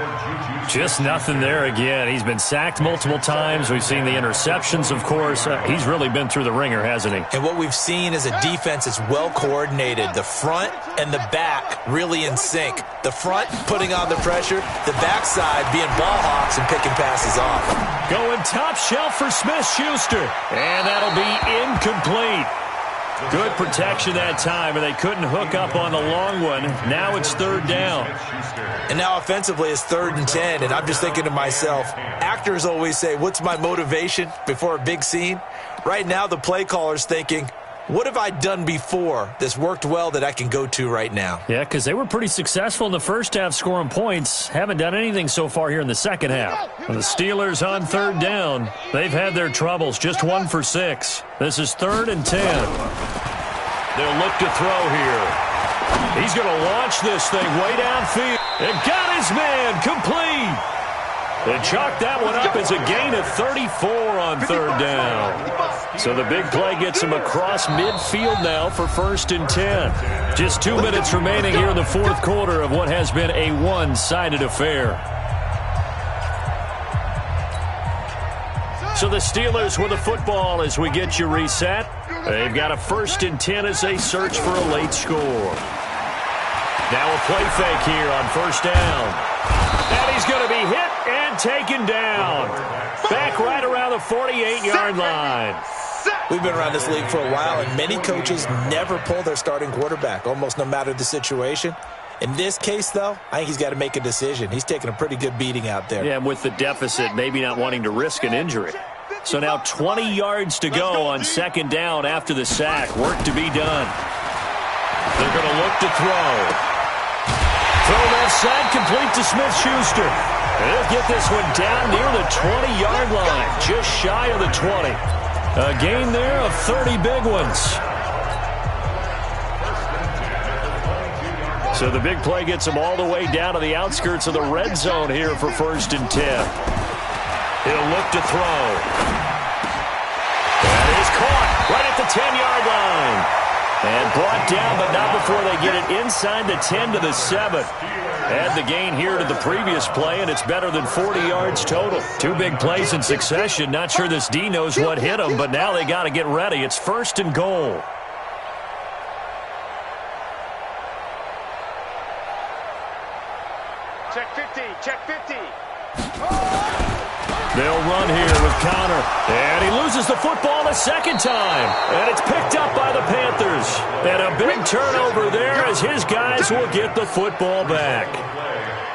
Just nothing there again. He's been sacked multiple times. We've seen the interceptions, of course. He's really been through the ringer, hasn't he? And what we've seen is a defense that's well coordinated. The front and the back really in sync. The front putting on the pressure. The backside being ball hawks and picking passes off. Going top shelf off for Smith-Schuster. And that'll be incomplete. Good protection that time, and they couldn't hook up on the long one. Now it's third down. And now offensively it's 3rd and 10, and I'm just thinking to myself, actors always say, what's my motivation before a big scene? Right now the play caller's thinking, what have I done before that's worked well that I can go to right now? Yeah, because they were pretty successful in the first half scoring points. Haven't done anything so far here in the second half. And the Steelers on third down. They've had their troubles, just 1 for 6. This is 3rd and 10. They'll look to throw here. He's going to launch this thing way downfield. And got his man complete. They chalked that one up as a gain of 34 on third down. So the big play gets him across midfield now for 1st and 10. Just 2 minutes remaining here in the fourth quarter of what has been a one-sided affair. So the Steelers with the football as we get you reset. They've got a 1st and 10 as they search for a late score. Now a play fake here on 1st down. And he's going to be hit and taken down. Back right around the 48-yard line. We've been around this league for a while, and many coaches never pull their starting quarterback, almost no matter the situation. In this case, though, I think he's got to make a decision. He's taking a pretty good beating out there. Yeah, and with the deficit, maybe not wanting to risk an injury. So now 20 yards to go on 2nd down after the sack. Work to be done. They're going to look to throw. Throw left side, complete to Smith-Schuster. He'll get this one down near the 20-yard line, just shy of the 20. A gain there of 30 big ones. So the big play gets him all the way down to the outskirts of the red zone here for 1st and 10. He'll look to throw. That is caught right at the 10-yard line. And brought down, but not before they get it inside the 10 to the 7. Add the gain here to the previous play, and it's better than 40 yards total. 2 big plays in succession. Not sure this D knows what hit him, but now they got to get ready. It's 1st and goal. Check 50, check 50. They'll run here with Connor. And he loses the football a 2nd time. And it's picked up by the Panthers. And a big turnover there as his guys will get the football back.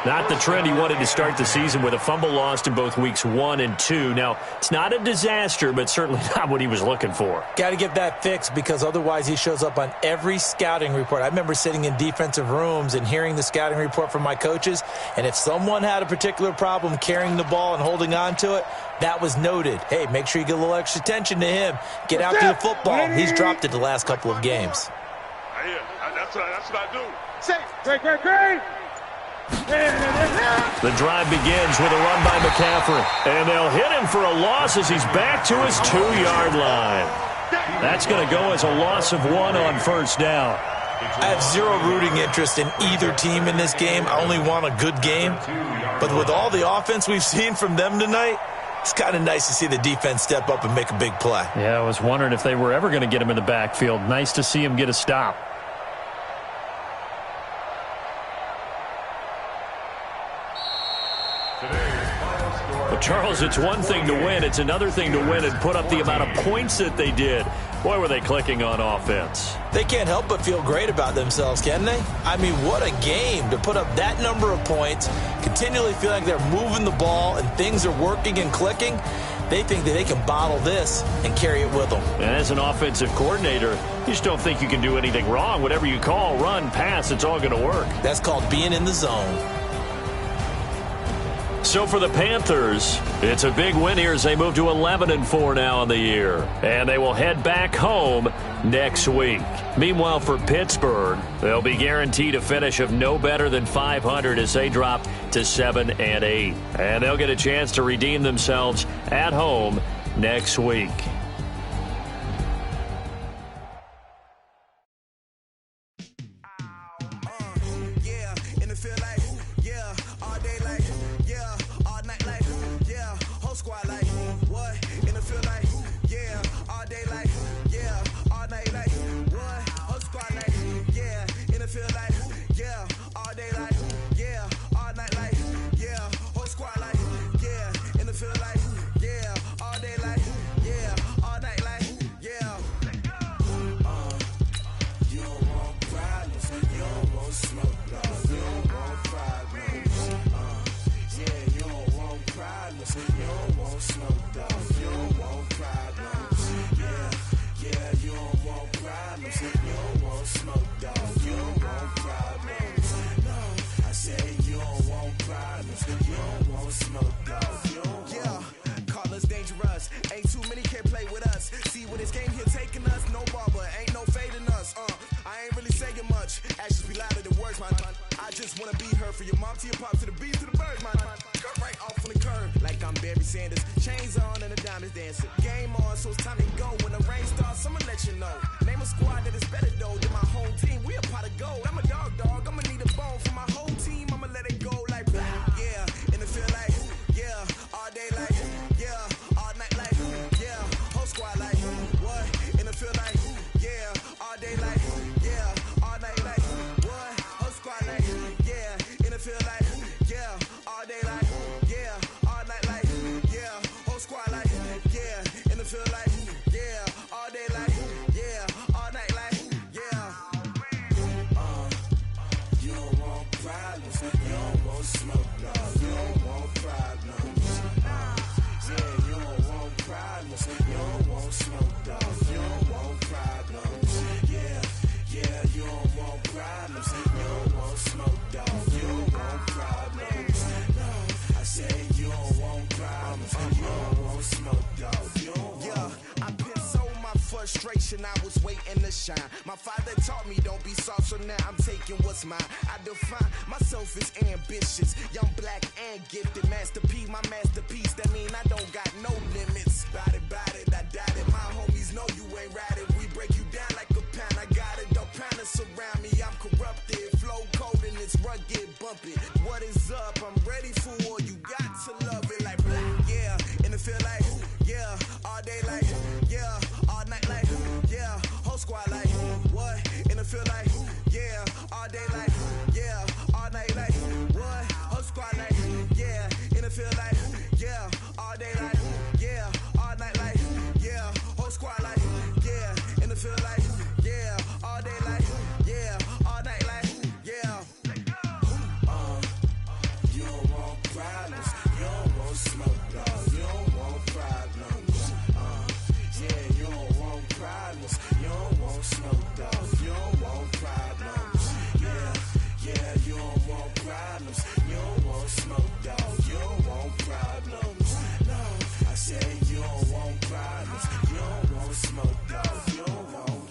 Not the trend he wanted to start the season with, a fumble lost in both weeks 1 and 2. Now, it's not a disaster, but certainly not what he was looking for. Got to get that fixed because otherwise he shows up on every scouting report. I remember sitting in defensive rooms and hearing the scouting report from my coaches, and if someone had a particular problem carrying the ball and holding on to it, that was noted. Hey, make sure you get a little extra attention to him. Get out to the football. He's dropped it the last couple of games. Yeah, that's what I do. Say, great. The drive begins with a run by McCaffrey. And they'll hit him for a loss as he's back to his 2-yard line. That's going to go as a loss of 1 on 1st down. I have zero rooting interest in either team in this game. I only want a good game. But with all the offense we've seen from them tonight, it's kind of nice to see the defense step up and make a big play. Yeah, I was wondering if they were ever going to get him in the backfield. Nice to see him get a stop. But Charles, it's one thing to win. It's another thing to win and put up the amount of points that they did. Boy, were they clicking on offense. They can't help but feel great about themselves, can they? I mean, what a game to put up that number of points, continually feel like they're moving the ball and things are working and clicking. They think that they can bottle this and carry it with them. And as an offensive coordinator, you just don't think you can do anything wrong. Whatever you call, run, pass, it's all going to work. That's called being in the zone. So for the Panthers, it's a big win here as they move to 11-4 now in the year. And they will head back home next week. Meanwhile, for Pittsburgh, they'll be guaranteed a finish of no better than 500 as they drop to 7-8. And they'll get a chance to redeem themselves at home next week. Feel like, yeah, all day like frustration, I was waiting to shine. My father taught me don't be soft, so now I'm taking what's mine. I define myself as ambitious, young, black, and gifted. Master P, my masterpiece, that mean I don't got no limits. Bout it, I doubt it. My homies know you ain't right it. We break you down like a pound. I got it, don't pound us around me. I'm corrupted, flow cold and it's rugged, bumpy. What is up? I'm ready for war. You got to love it like yeah, and it feel like yeah, all day like yeah, all night like yeah, whole squad like what? And it feel like yeah, all day like yeah, all night like what? Whole squad like yeah, and it feel like yeah, all day like yeah, all night like yeah, whole squad like yeah, and it feel like yeah, all day like yeah, all night like yeah. You don't want problems, you don't want smoke, dog. You don't want problems. Yeah, you don't want problems, you don't want smoke, dog. You don't want problems. Yeah, you don't want problems, you don't want smoke, dog. You don't want problems. No, I said you don't want problems, you don't want smoke, dog. You don't want.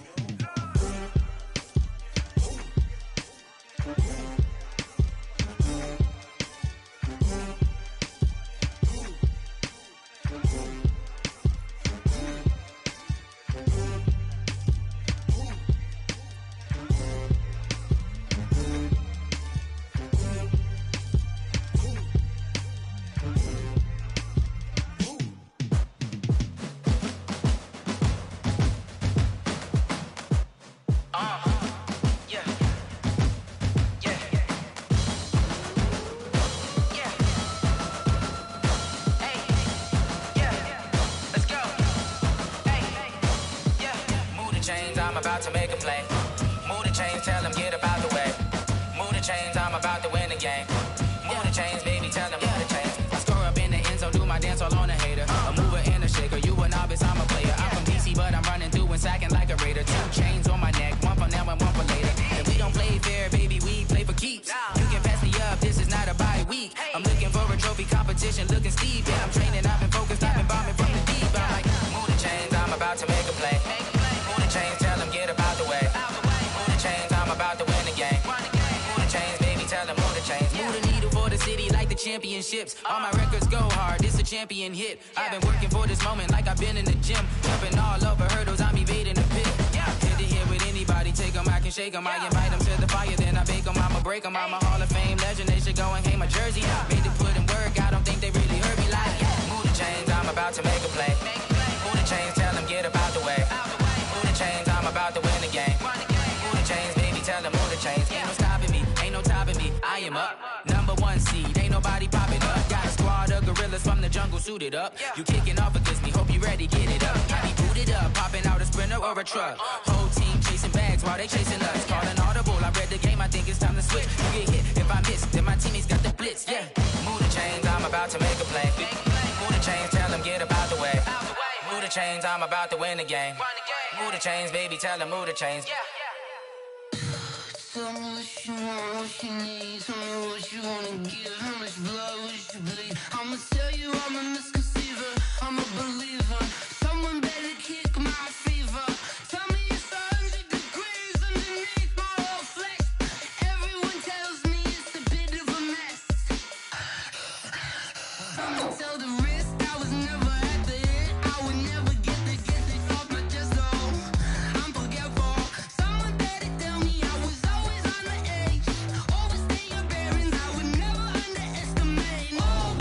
I'm about to make a play. Move the chains, tell them get about the way. Move the chains, I'm about to win the game. Move the chains, baby, tell them move the chains. I score up in the end zone, do my dance all on a hater. A mover and a shaker, you a novice, I'm a player. I'm from DC, but I'm running through and sacking like a raider. 2 chains on my neck, one for now and one for later. And we don't play fair, baby, we play for keeps. You can pass me up, this is not a bye week. I'm looking for a trophy competition, looking steep. Yeah, I'm training, I've been focused, I've been bombing from the deep. I'm like, move the chains, I'm about to make a play. Move the chains, tell them get about the way. Move the chains, I'm about to win the game. Move the chains, baby, tell them move the chains. Move the needle for the city like the championships. All my records go hard, this a champion hit. I've been working for this moment like I've been in the gym. Jumping all over hurdles, I'm evading the pit. Hit to hit with anybody, take them, I can shake them. I invite them to the fire, then I bake them, I'ma break them. I'm a Hall of Fame legend, they should go and hang my jersey. Made to put in work, I don't think they really heard me like move the chains, I'm about to make a play. Move the chains, tell them get about the way. Move the chains, I'm about to win the game. Move the chains, baby, tell them move the chains. Ain't no stopping me, ain't no topping me. I am up, #1 seed, ain't nobody popping up. Got a squad of gorillas from the jungle suited up. You kicking off against me, hope you ready, get it up. I be booted up, popping out a Sprinter or a truck. Whole team chasing bags while they chasing us. Call an audible, I read the game, I think it's time to switch. You get hit, if I miss, then my teammates got the blitz, yeah. Move the chains, I'm about to make a play. Move the chains, tell them get about the way. Move the chains, I'm about to win the game. Move the chains, baby, tell them move the chains. Tell me what you want, what you need. Tell me what you wanna give. How much blood would you bleed? I'ma tell you I'm a misconceiver. I'm a believer. Someone better kick my fever. Tell me it's 100 degrees underneath my whole flesh. Everyone tells me it's a bit of a mess. Someone tell the risk I was never at the end. I would never get this off my chest. Oh, I'm forgetful. Someone better tell me I was always on the edge. Overstay your bearings, I would never underestimate. Oh,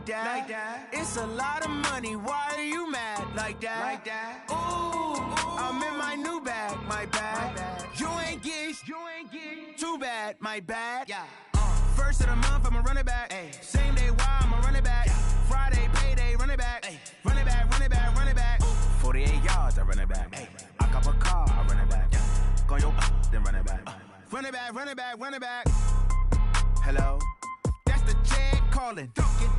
that. It's a lot of money, why are you mad like that? Ooh, I'm in my new bag, my bad. You ain't get too bad, my bad. First of the month, I'ma run it back. Same day, why I'ma run it back. Friday, payday, run it back. Run it back, run it back, run it back. 48 yards, I run it back. I cop a car, I run it back. Go yo, then run it back. Run it back, run it back, run it back. Hello? That's the Jag calling.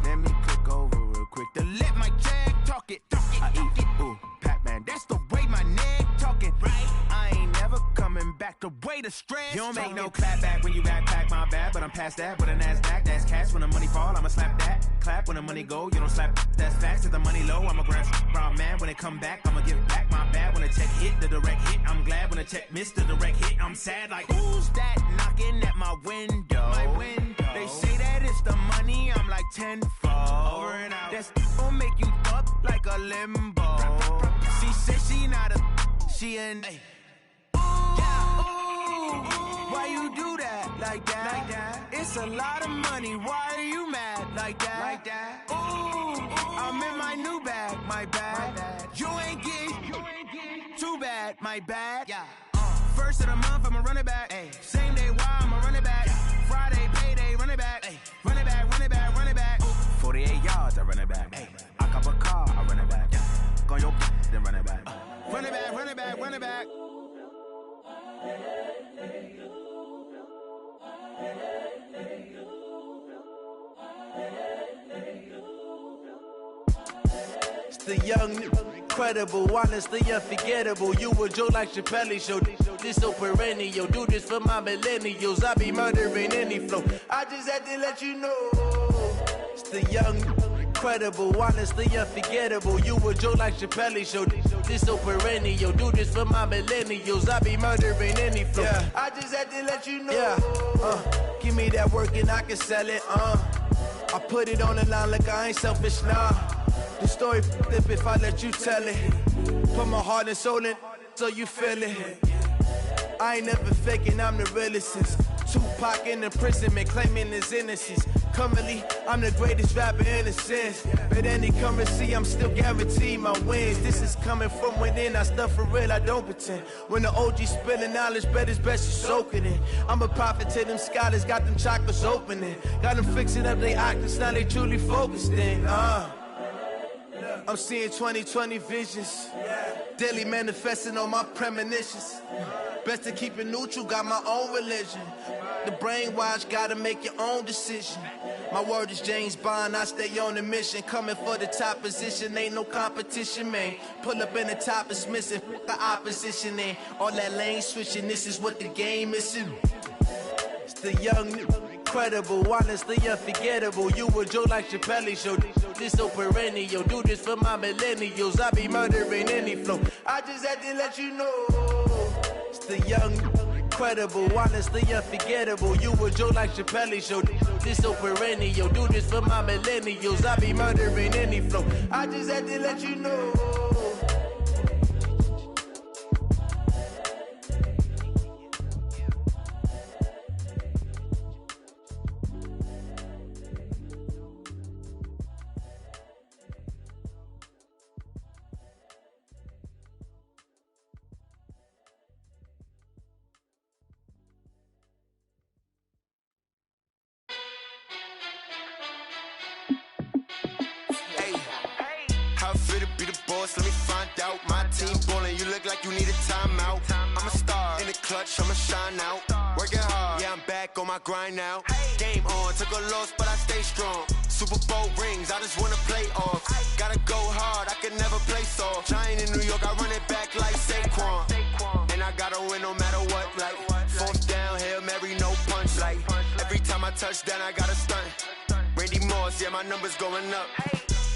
Let me click over real quick to let my Jag talk it. I eat it, ooh, Pac-Man. That's the way my neck talking. Right? I ain't never coming back the way the stress. You don't make no clap back when you backpack, my bad. But I'm past that with a NASDAQ. That's cash when the money fall, I'ma slap that. Clap when the money go, you don't slap. That's facts. If the money low, I'ma grab brown man. When it come back, I'ma give back my bad. When the check hit, the direct hit. I'm glad when the check missed the direct hit. I'm sad like, who's that knocking at my window? My window. They say that it's the money, I'm like tenfold. Over and out. That's gon' make you up like a limbo. She said she not a, she an. Why you do that like that? It's a lot of money, why are you mad like that? Ooh, I'm in my new bag, my bad. You ain't get too bad, my bad. First of the month, I'ma run it back. Same day, why I'ma run it back. Friday, payday, run it back. Run it back, run it back, run it back. 48 yards, I run it back. I cop a car, I run it back. Go yo, then run it back. Run it back, run it back, run it back. It's the young, incredible, honestly unforgettable. You a Joe like Chappelle show. This so perennial. Do this for my millennials. I be murdering any flow. I just had to let you know. It's the young, incredible, honestly unforgettable. You a Joe like Chappelle show. This so perennial. Do this for my millennials. I be murdering any flow. I just had to let you know. Give me that work and I can sell it. I put it on the line like I ain't selfish, nah. The story flip if I let you tell it. Put my heart and soul in so you feel it. I ain't never faking, I'm the realest since Tupac in imprisonment, claiming his innocence. Currently, I'm the greatest rapper in a sense. But any currency, I'm still guaranteed my wins. This is coming from within, I stuff for real, I don't pretend. When the OG spilling knowledge, bet it's best you soak it in. I'm a prophet to them scholars, got them chakras opening. Got them fixing up they octaves, now they truly focused in. I'm seeing 2020 visions. Daily manifesting on my premonitions. Best to keep it neutral, got my own religion. The brainwash, gotta make your own decision. My word is James Bond, I stay on the mission. Coming for the top position, ain't no competition, man. Pull up in the top, it's missing, the opposition in. All that lane switching, this is what the game is. It's the young, incredible, honestly unforgettable. You a Joe like Chappelle show. This so perennial. Do this for my millennials. I be murdering any flow. I just had to let you know. It's the young, incredible, honestly unforgettable. You a Joe like Chappelle show. This so perennial. Do this for my millennials. I be murdering any flow. I just had to let you know. Let me find out. My team ballin', you look like you need a timeout. I'm a star in the clutch, I'ma shine out. Working hard, yeah, I'm back on my grind now. Game on, took a loss, but I stay strong. Super Bowl rings, I just wanna play off. Gotta go hard, I can never play soft. Giant in New York, I run it back like Saquon. And I gotta win no matter what, like fourth down, Hail Mary, no punch. Like every time I touch down, I gotta stunt. Randy Moss, yeah, my numbers going up.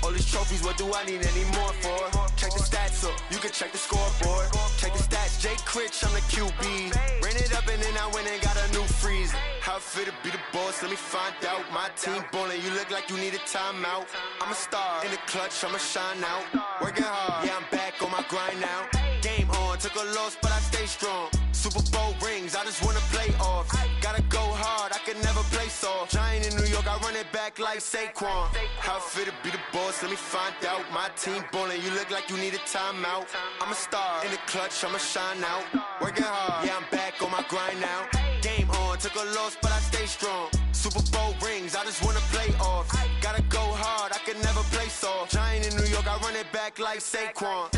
All these trophies, what do I need any more for? Check the stats up, you can check the scoreboard. Check the stats, Jake Critch, I'm the QB. Ran it up and then I went and got a new freeze. How it feel to be the boss, let me find out. My team ballin', you look like you need a timeout. I'm a star in the clutch, I'ma shine out. Working hard, yeah, I'm back on my grind now. Game on, took a loss, but I stay strong. Super Bowl rings, I just wanna play off. Gotta go hard, I can never play soft. Giant in New York, I run it back like Saquon. How fit to be the boss, let me find out. My team ballin', you look like you need a timeout. I'm a star, in the clutch, I'ma shine out. Working hard, yeah, I'm back on my grind now. Game on, took a loss, but I stay strong. Super Bowl rings, I just wanna play off. Gotta go hard, I can never play soft. Giant in New York, I run it back like Saquon.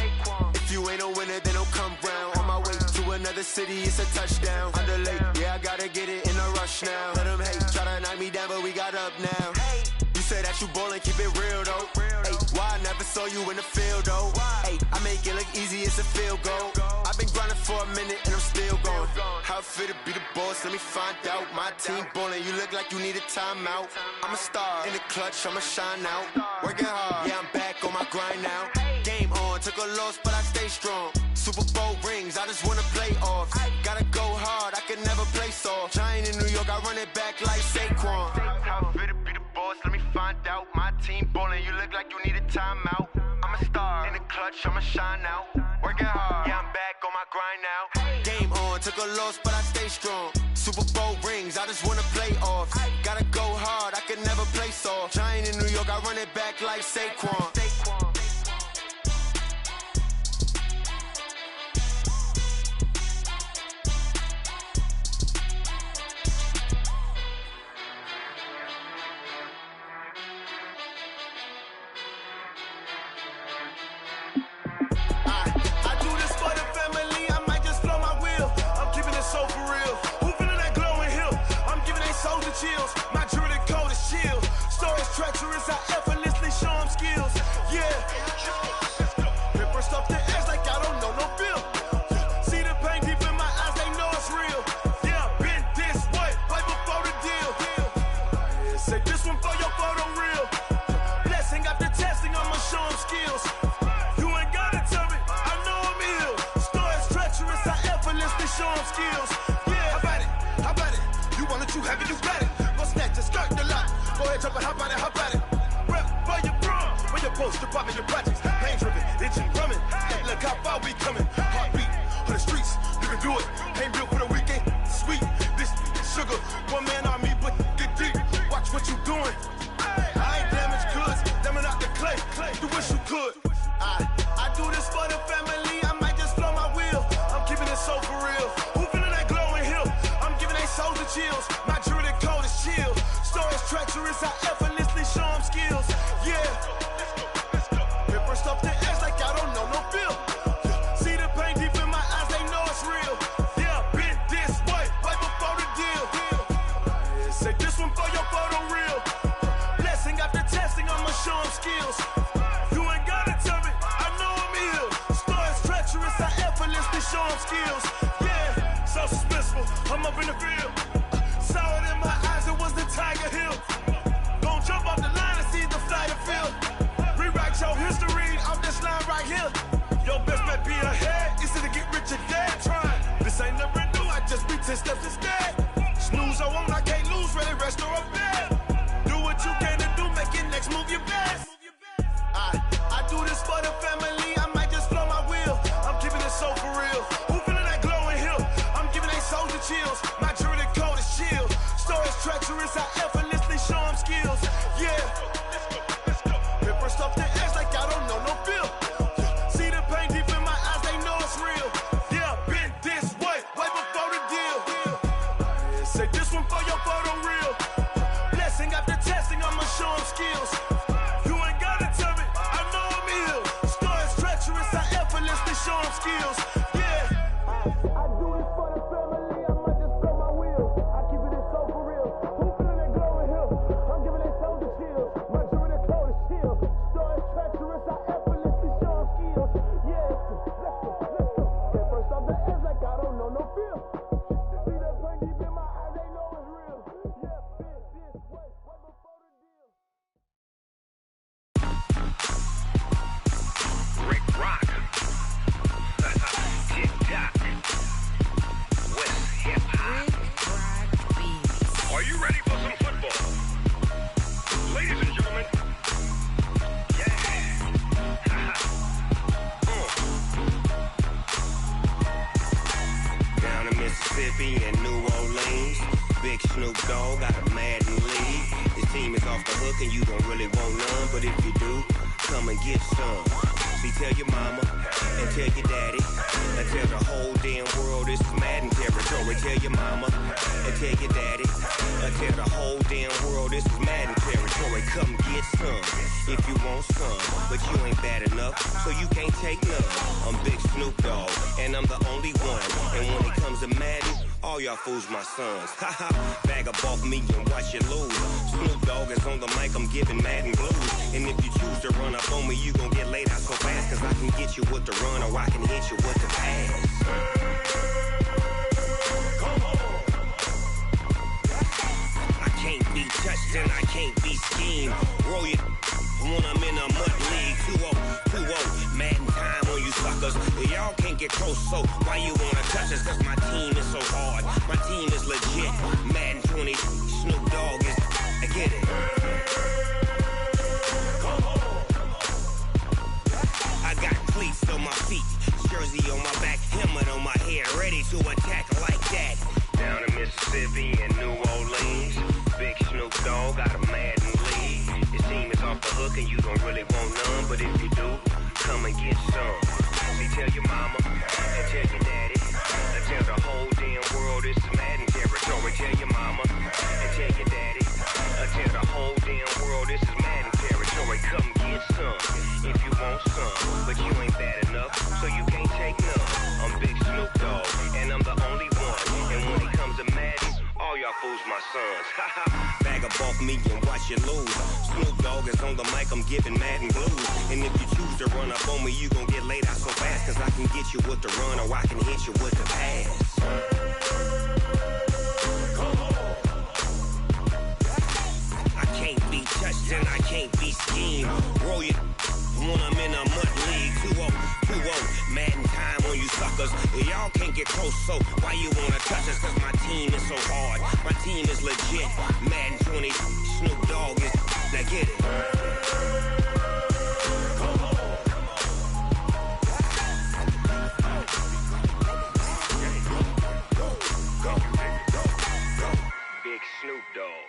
If you ain't a winner, then don't come round. On my way to another city, it's a touchdown. Underlay, yeah, I gotta get it in a rush now. Let them hate, try to knock me down, but we got up now. You say that you ballin', keep it real though. Hey, why I never saw you in the field though? Hey, I make it look easy, it's a field goal. I've been grinding for a minute and I'm still going. How fit to be the boss, let me find out. My team ballin', you look like you need a timeout. I'm a star, in the clutch, I'ma shine out. Working hard, yeah, I'm back on my grind now. Game on, took a loss, but I stay strong. Super Bowl rings, I just wanna play off. Gotta go hard, I can never play soft. Giant in New York, I run it back like Saquon. How fit to be the boss, let me find out. My team ballin', you look like you need a timeout. I'm a star, in the clutch, I'ma shine out. Working hard, yeah, I'm back on my grind now. Game on, took a loss, but I stay strong. Super Bowl rings, I just wanna play off. Gotta go hard, I can never play soft. Giant in New York, I run it back like Saquon. Chills. My jewelry coat is chill. Stories treacherous, I effortlessly show them skills. Yeah. Paper stuff the edge like I don't know no feel. See the pain deep in my eyes, they know it's real. Yeah, been this way, right before the deal. Say this one for your photo real. Blessing after testing, I'ma show them skills. You ain't gotta tell me, I know I'm ill. Stories treacherous, I effortlessly show them skills. Yeah, how about it? You want it, you have it, you got it. Skirt the lot. Go ahead, jump and hop on it. Rep for your bro, for your post, department, your projects. Pain driven, itching, drumming. Look how far we coming. Heartbeat for the streets, you can do it. Ain't built for the weekend. Sweet, this sugar, one man army, but get deep. Watch what you doing. I ain't damaged goods, damn out the clay. You wish you could. I do this for the family. I might just blow my wheel. I'm keeping it so for real. Who feeling that glowing hill? I'm giving they souls the chills. My jewelry coat is chill. Stories treacherous, I effortlessly show them skills. Yeah. Paper stuff the edge like I don't know no feel. See the pain deep in my eyes, they know it's real. Yeah, been this way, right before the deal. Say this one for your photo real. Blessing after testing, I'ma show them skills. You ain't gotta tell me, I know I'm ill. Stories treacherous, I effortlessly show them skills. Yeah, so suspenseful, I'm up in the field. Saw it in my eyes, it was the Tiger Hill. Gon' jump off the line and see the flight of field. Rewrite your history off this line right here. Your best bet be ahead, easy to get rich or dead. Trying, this ain't never new, I just be 10 steps instead. Snooze I won't, I can't lose, ready, rest or up bed. Do what you can to do, make your next move your best. I do this for the family, I might just blow my wheel. I'm keeping it so for real. Who feeling that glowing hill? I'm giving they souls the chills. My jewelry coat is chill. Stories treacherous, I effortlessly show them skills. Yeah. Paper stuff the edge like I don't know no feel. See the pain deep in my eyes, they know it's real. Yeah, been this way, right before the deal. Say this one for your photo real. Blessing after testing, I'ma show them skills. You ain't gotta tell me, I know I'm ill. Stories treacherous, I effortlessly show them skills. Yeah. I do this for the family, I might just blow my wheel. I keep it so for real. Who feeling that glowing hill? I'm giving they souls the chills. My jewelry coat is chill. Stories treacherous, I effortlessly show them skills. Yeah, let's go. Get first off the edge like I don't know no feel. See that pain deep in my eyes, they know it's real. Yeah, been this way, right before the deal. Rick Rock. TikTok. West Hip Hop. Are you ready for some football? Ladies and gentlemen. Yeah. Down in Mississippi and New Orleans, Big Snoop Dogg got a Madden league. This team is off the hook and you don't really want none, but if you do, come and get some. See, tell your mama and tell your daddy and tell the whole damn world this is Madden territory. Tell your mama and tell your daddy and tell the whole damn world this is Madden territory. Come get some if you want some, but you ain't bad enough, so you can't take none. I'm Big Snoop Dogg, and I'm the only one. And when it comes to Madden, all y'all fools my sons. Haha, bag up off me and watch you lose. Snoop Dogg is on the mic, I'm giving Madden blues. And if you choose to run up on me, you gon' get laid out so fast, cause I can get you with the run or I can hit you with the pass. I can't be touched and I can't be schemed. Roll you when I'm in a mud league. 2-0, Madden time on you suckers. Y'all can't get close, so why you wanna touch us? Cause my team is so hard, my team is legit. Madden 20, Snoop Dogg is, I get it. I got cleats on my feet, jersey on my back, helmet on my head, ready to attack like that. Down in Mississippi and New Orleans, Big Snoop Dogg got a Madden league. His team is off the hook and you don't really want none, but if you do, come and get some. See, tell your mama and tell your daddy and tell the whole damn world this is Madden territory. Tell your mama and tell your daddy and tell the whole damn world this is Madden territory. Come get some if you want some, but you ain't bad enough, so you can't take none. I'm Big Snoop Dogg, and I'm the only one. And when it comes to Madden, all y'all fools my sons. Bag up off me and watch you lose. Snoop Dogg is on the mic, I'm giving Madden blues. And if you choose to run up on me, you gon' get laid out so fast, cause I can get you with the run or I can hit you with the pass. I can't be touched and I can't be schemed. Roll you when I'm in a mud league. 2-0, Madden time on you suckers. Y'all can't get close, so why you wanna touch us? Cause my team is so hard, my team is legit. Madden 20, Snoop Dogg is, now get it. Big Snoop Dogg,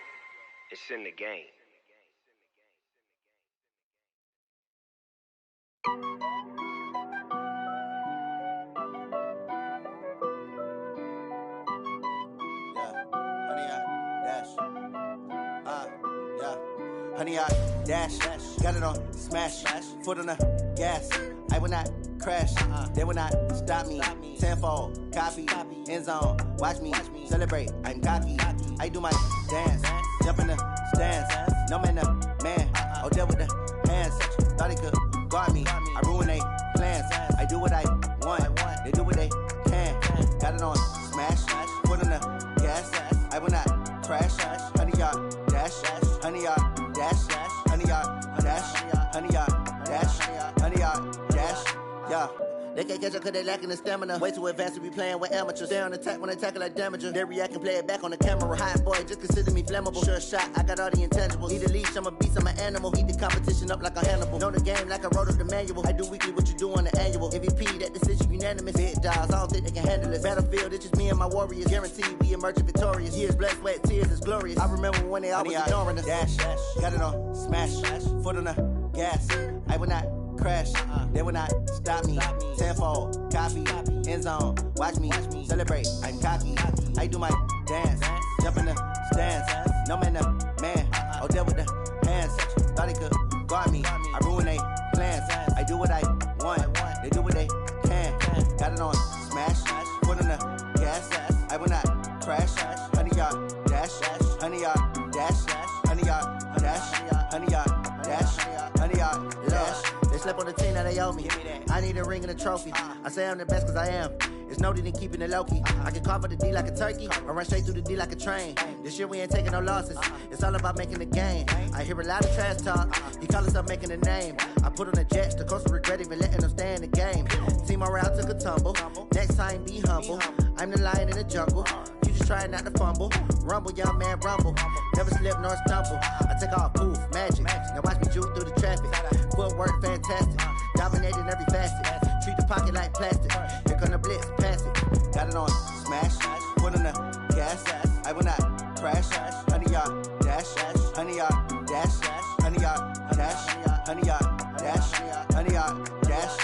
it's in the game. Honey, I dash, got it on smash, foot on the gas. I will not crash, they will not stop me. Tenfold, copy, end zone, watch me celebrate. I'm cocky, I do my dance, jump in the stands. No man, man, oh deal with the hands. Thought he could guard me, I ruin they plans. I do what I want, they do what they can. Got it on smash, foot on the gas. I will not crash, honey, y'all dash, honey, y'all dash, honey, y'all dash, honey, y'all dash, honey, y'all dash, yeah. They can't catch up cause they lacking the stamina. Way too advanced to be playing with amateurs. Stay on attack when they tackle like damager. They react and play it back on the camera. Hot boy, just consider me flammable. Sure shot, I got all the intangibles. Need a leash, I'm a beast, I'm an animal. Eat the competition up like a Hannibal. Know the game like I wrote up the manual. I do weekly what you do on the annual. MVP, that decision unanimous. Big dogs, I don't think they can handle it. Battlefield, it's just me and my warriors. Guaranteed we emerge victorious. Years, blood, sweat, tears, is glorious. I remember when they always ignoring us. Dash, got it on smash, foot on the gas. I will not crash, they will not stop me. Tenfold, copy, end zone, watch me celebrate. I'm cocky, I do my dance, jump in the stands. No man, man, oh deal with the hands. Thought he could guard me, I ruin they plans. I do what I want, they do what they can. Got it on smash, foot on the gas. I will not crash, honey, y'all dash, honey, y'all dash, honey, y'all dash, honey, y'all dash, honey, y'all dash. They slept on the team that they owe me. I need a ring and a trophy. I say I'm the best cause I am. It's no need in keeping it low-key. I can carve up the D like a turkey or run straight through the D like a train. This year we ain't taking no losses. It's all about making the game. I hear a lot of trash talk. He call himself making a name. I put on the Jets. The coach regret even letting them stay in the game. Team morale took a tumble. Next time be humble. I'm the lion in the jungle. You just trying not to fumble. Rumble, young man, rumble. Never slip nor stumble. I take off, poof, magic. Now watch me juke through the traffic. Footwork fantastic. Dominating every facet. Treat the pocket like plastic. Here come the blitz, pass it. Got it on smash. Foot on the gas. I will not crash. Honey yard dash, honey yard dash, honey yard dash, honey yard dash, honey yard dash.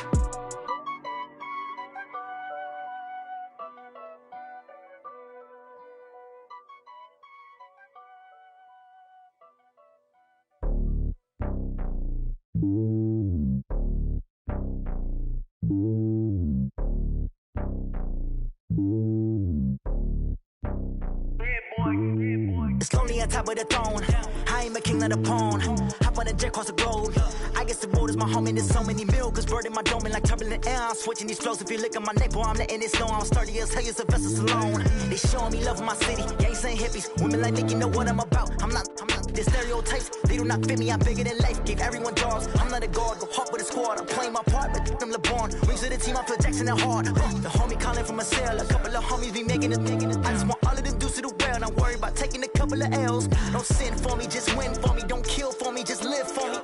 It's lonely on top of the throne. I ain't a king, not a pawn. Hop on a jet across the globe. I guess the road is my home and there's so many milkers burning my dome like turbulent air. I'm switching these flows. If you look at my neck, boy, I'm letting it snow. I'm sturdy as hell, Sylvester Stallone. They showing me love in my city. Yeah, ain't saying hippies. Women like me, you know what I'm about. I'm not the stereotypes. They do not fit me. I'm bigger than life. Gave everyone jobs. I'm not a guard. Go hard with a squad. I'm playing my part, but them LeBron. Rings to the team. I feel Jackson and hard. The homie calling from a cell. A couple of homies be making it. I just want all of them dudes to the well. Not worry about taking a couple of L's. Don't sin for me, just win for me. Don't kill for me, just live for me.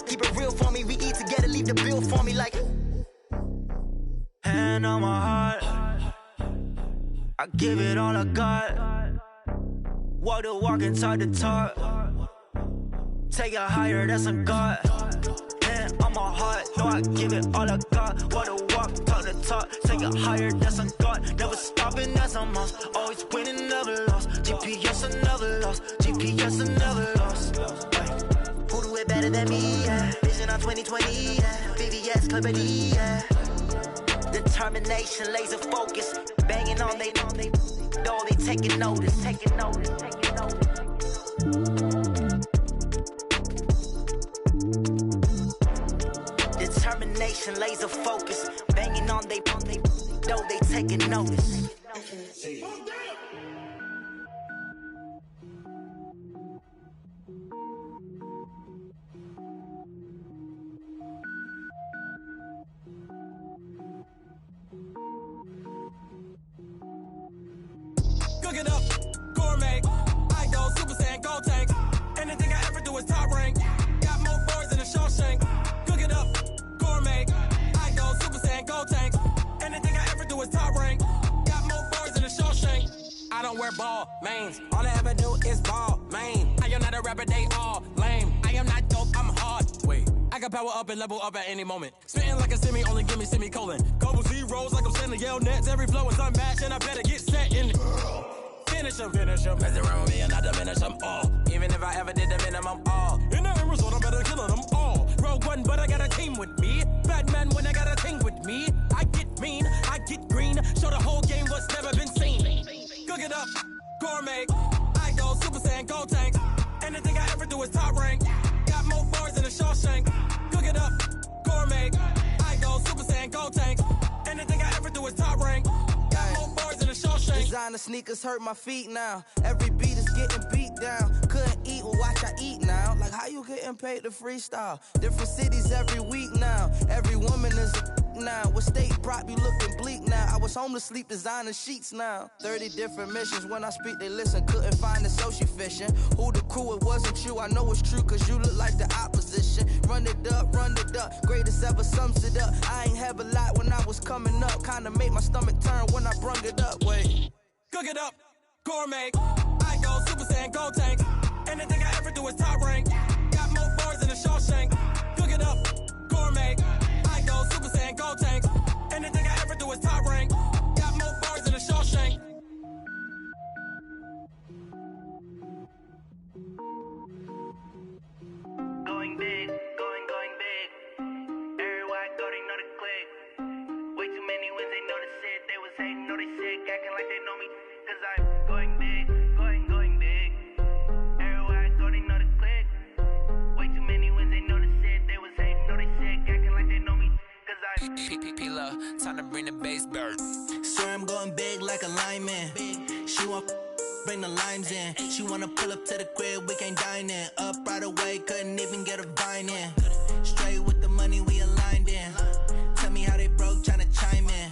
Keep it real for me. We eat together, leave the bill for me like. Hand on my heart, I give it all I got. Walk the walk and talk the talk. Take it higher, that's a God. Hand on my heart, no, I give it all I got. Walk the walk, talk the talk. Take it higher, that's a God. Never stopping, that's a must. Always winning, never lost. GPS, I never lost. GPS, I never lost. Who do it better than me? Yeah. Vision on 2020. Yeah. VVS, Clippity. Yeah. Determination, laser focus. Banging on they know they taking notice. Taking notice. Taking notice. Determination, laser focus. Banging on they know they taking notice. Cook it up, gourmet. I go Super Saiyan, gold tank. Anything I ever do is top rank. Got more boys than a Shawshank. Cook it up, gourmet. I go Super Saiyan, gold tank. Anything I ever do is top rank. Got more boys than a Shawshank. I don't wear ball mains. All I ever do is ball main. I am not a rapper, they all lame. I am not dope, I'm hard. Wait, I can power up and level up at any moment. Spitting like a semi, only give me semicolon. Couple zeros like I'm sending yell nets. Every flow is unmatched and I better get set in. Finish them. Mess around with me and I diminish them all. Even if I ever did the minimum all. In the end result, I'm better killing them all. Rogue One, but I got a team with me. Batman when I got a thing with me. I get mean, I get green. Show the whole game what's never been seen. Cook it up, gourmet. I go Super Saiyan, gold tank. Anything I ever do is top rank. Got more bars than a Shawshank. Cook it up, gourmet. I go Super Saiyan, gold tank. Anything I ever do is top rank. Got more bars than a Shawshank. Designer sneakers hurt my feet now. Every beat is getting beat down. Couldn't eat, well watch I eat now. Like how you getting paid to freestyle? Different cities every week now. Every woman is a now. With state prop, you looking bleak now. I was home to sleep designing sheets now. 30 different missions. When I speak, they listen. Couldn't find the social fishing. Who the crew, it wasn't you. I know it's true, cause you look like the opposition. Run it up. Greatest ever sums it up. I ain't have a lot when I was coming up. Kinda made my stomach turn when I brung it up. Wait. Cook it up, gourmet. I go Super Saiyan, gold tank. Anything I ever do is top rank. Got more bars than a Shawshank. Cook it up, gourmet. I go Super Saiyan, gold tank. Anything I ever do is top rank. Got more bars than a Shawshank. Going big, going big. Everywhere I go, they know the click. Way too many wins, they know the shit. They was hating, know they sick, acting like they know me. Cause I'm going big, going big. Everywhere I go, they know the click. Way too many wins, they know the shit. They was hating, know they sick, acting like they know me. Cause I'm P-P-P-Love, time to bring the bass bird. Swear I'm going big like a lineman. She want bring the limes in. She wanna pull up to the crib, we can't dine in. Up right away, couldn't even get a vine in. Straight with the money we aligned in. Tell me how they broke, tryna chime in.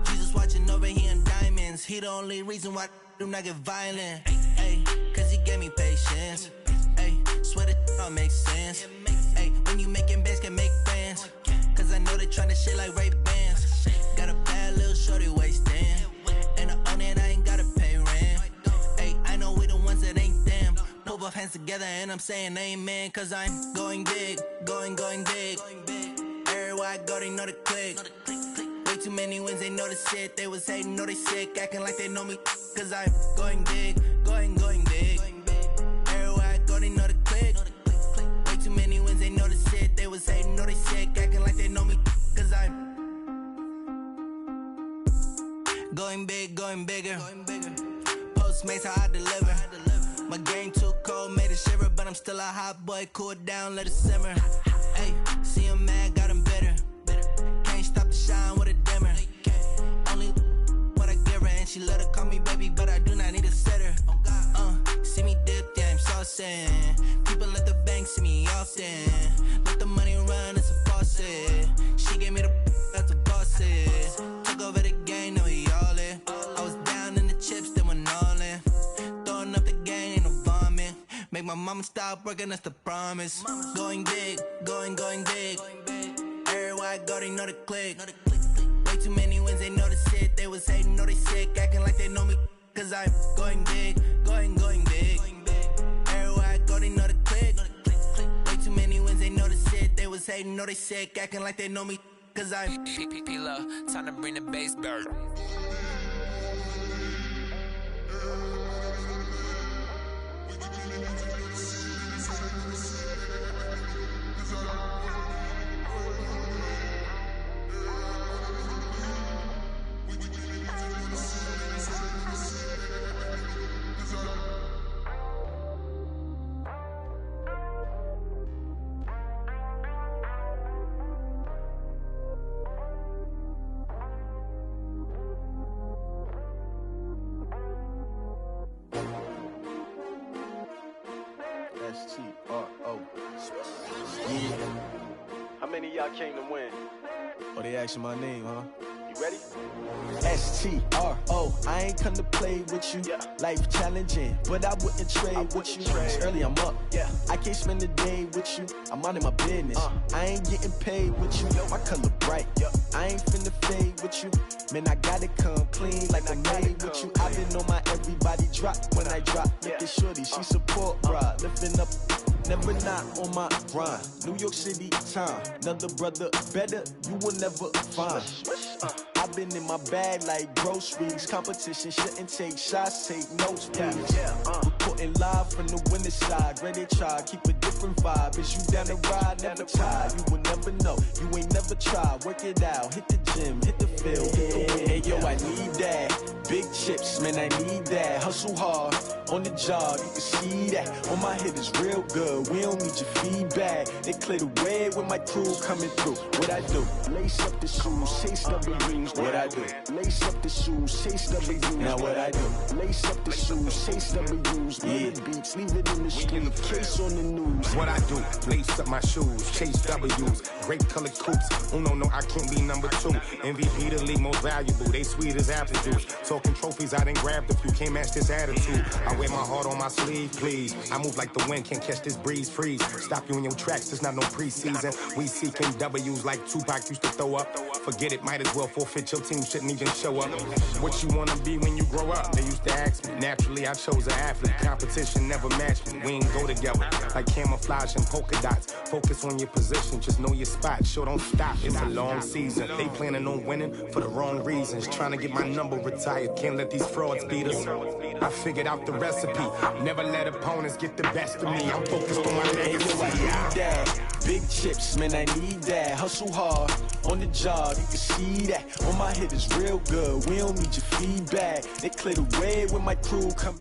Jesus watching over here in diamonds. He the only reason why do not get violent. Ay, cause he gave me patience. Ay, swear that all makes sense. Ay, when you making bands can make friends. Cause I know they tryna shit like Ray Bans. Got a bad little shorty wasting. And I own it, I ain't gotta pay rent. Ay, I know we the ones both hands together and I'm saying amen, cause I'm going big, going big. Everywhere I go, they know the click. Way too many wins, they know the shit. They was hating, know they sick, acting like they know me, cause I'm going big, going big. Everywhere I go, they know the click. Way too many wins, they know the shit. They was hating, know they sick, acting like they know me, cause I'm going big, going bigger. Postmates, how I deliver. My game too cold, made it shiver, but I'm still a hot boy. Cool it down, let it simmer. Hey, see him mad, got him bitter. Can't stop the shine with a dimmer. Only what I give her, and she let her call me baby, but I do not need a sitter. See me dip, yeah, I'm saucing. People at the bank see me often. Let the money run, it's a faucet. She gave me the that's a boss is. Took over the game, now we all in. I was down in the chips, then went all in. Throwing up the game, ain't no vomit. Make my mama stop working, that's the promise. Going big, going big. Everywhere I go, they know the click. Way too many wins, they know the shit. They was hating, know they sick, acting like they know me, cause I'm going big, going big. Everywhere I go, they know the click. Way too many wins, they know the shit. They was hating, know they sick, acting like they know me, cause I'm P-Lo, time to bring the bass back. S-T-R-O. Yeah. How many of y'all came to win? Oh, they asking my name, huh? You ready? S-T-R-O. I ain't come to play with you. Yeah. Life challenging, but I wouldn't trade with you. It's early, I'm up. Yeah. I can't spend the day with you. I'm minding my business. I ain't getting paid with you. My color bright. I ain't finna fade with you. Man, I gotta come clean like I'm made with you. I've been on my everybody drop when I drop. Look at shorty, she support, bruh. Lifting up, never not on my grind. New York City time, another brother better, you will never find. I've been in my bag like groceries. Competition shouldn't take shots, take notes, please. Reporting live from the winning side. Ready to try, keep a different vibe. Is you down the ride, never tired. You will never know, you ain't never tried. Work it out, hit the gym, hit the field, hit the win. Hey yo, I need that. Big chips, man, I need that. Hustle hard, on the job, you can see that. On my head is real good, we don't need your feedback. They clear the way with my crew coming through. What I do? Lace up the shoes, chase W's. What I do? Lace up the shoes, chase W's. Now what I do? Lace up the shoes, chase W's. Yeah. The beats, leave it in the street, case on the news. What I do? Lace up my shoes, chase W's. Great colored coops. Uno, no, I can't be number two. MVP the league most valuable. They sweet as apple juice. Talking trophies, I didn't grab the few. Can't match this attitude. I wear my heart on my sleeve, please. I move like the wind, can't catch this breeze, freeze. Stop you in your tracks, there's not no preseason. We seeking W's like Tupac used to throw up. Forget it, might as well forfeit. Your team shouldn't even show up. What you wanna be when you grow up? They used to ask me. Naturally, I chose an athlete. Competition never matched me. We ain't go together like camouflage and polka dots. Focus on your position, just know your spot. Sure, don't stop. It's a long season. They planning on winning for the wrong reasons. Trying to get my number retired. Can't let these frauds beat us. I figured out the recipe. Never let opponents get the best of me. I'm focused on my legacy. I need that. Big chips, man, I need that. Hustle hard, on the job, you can see that. On my head is real good, we don't need your feedback. They clear the way when my crew come.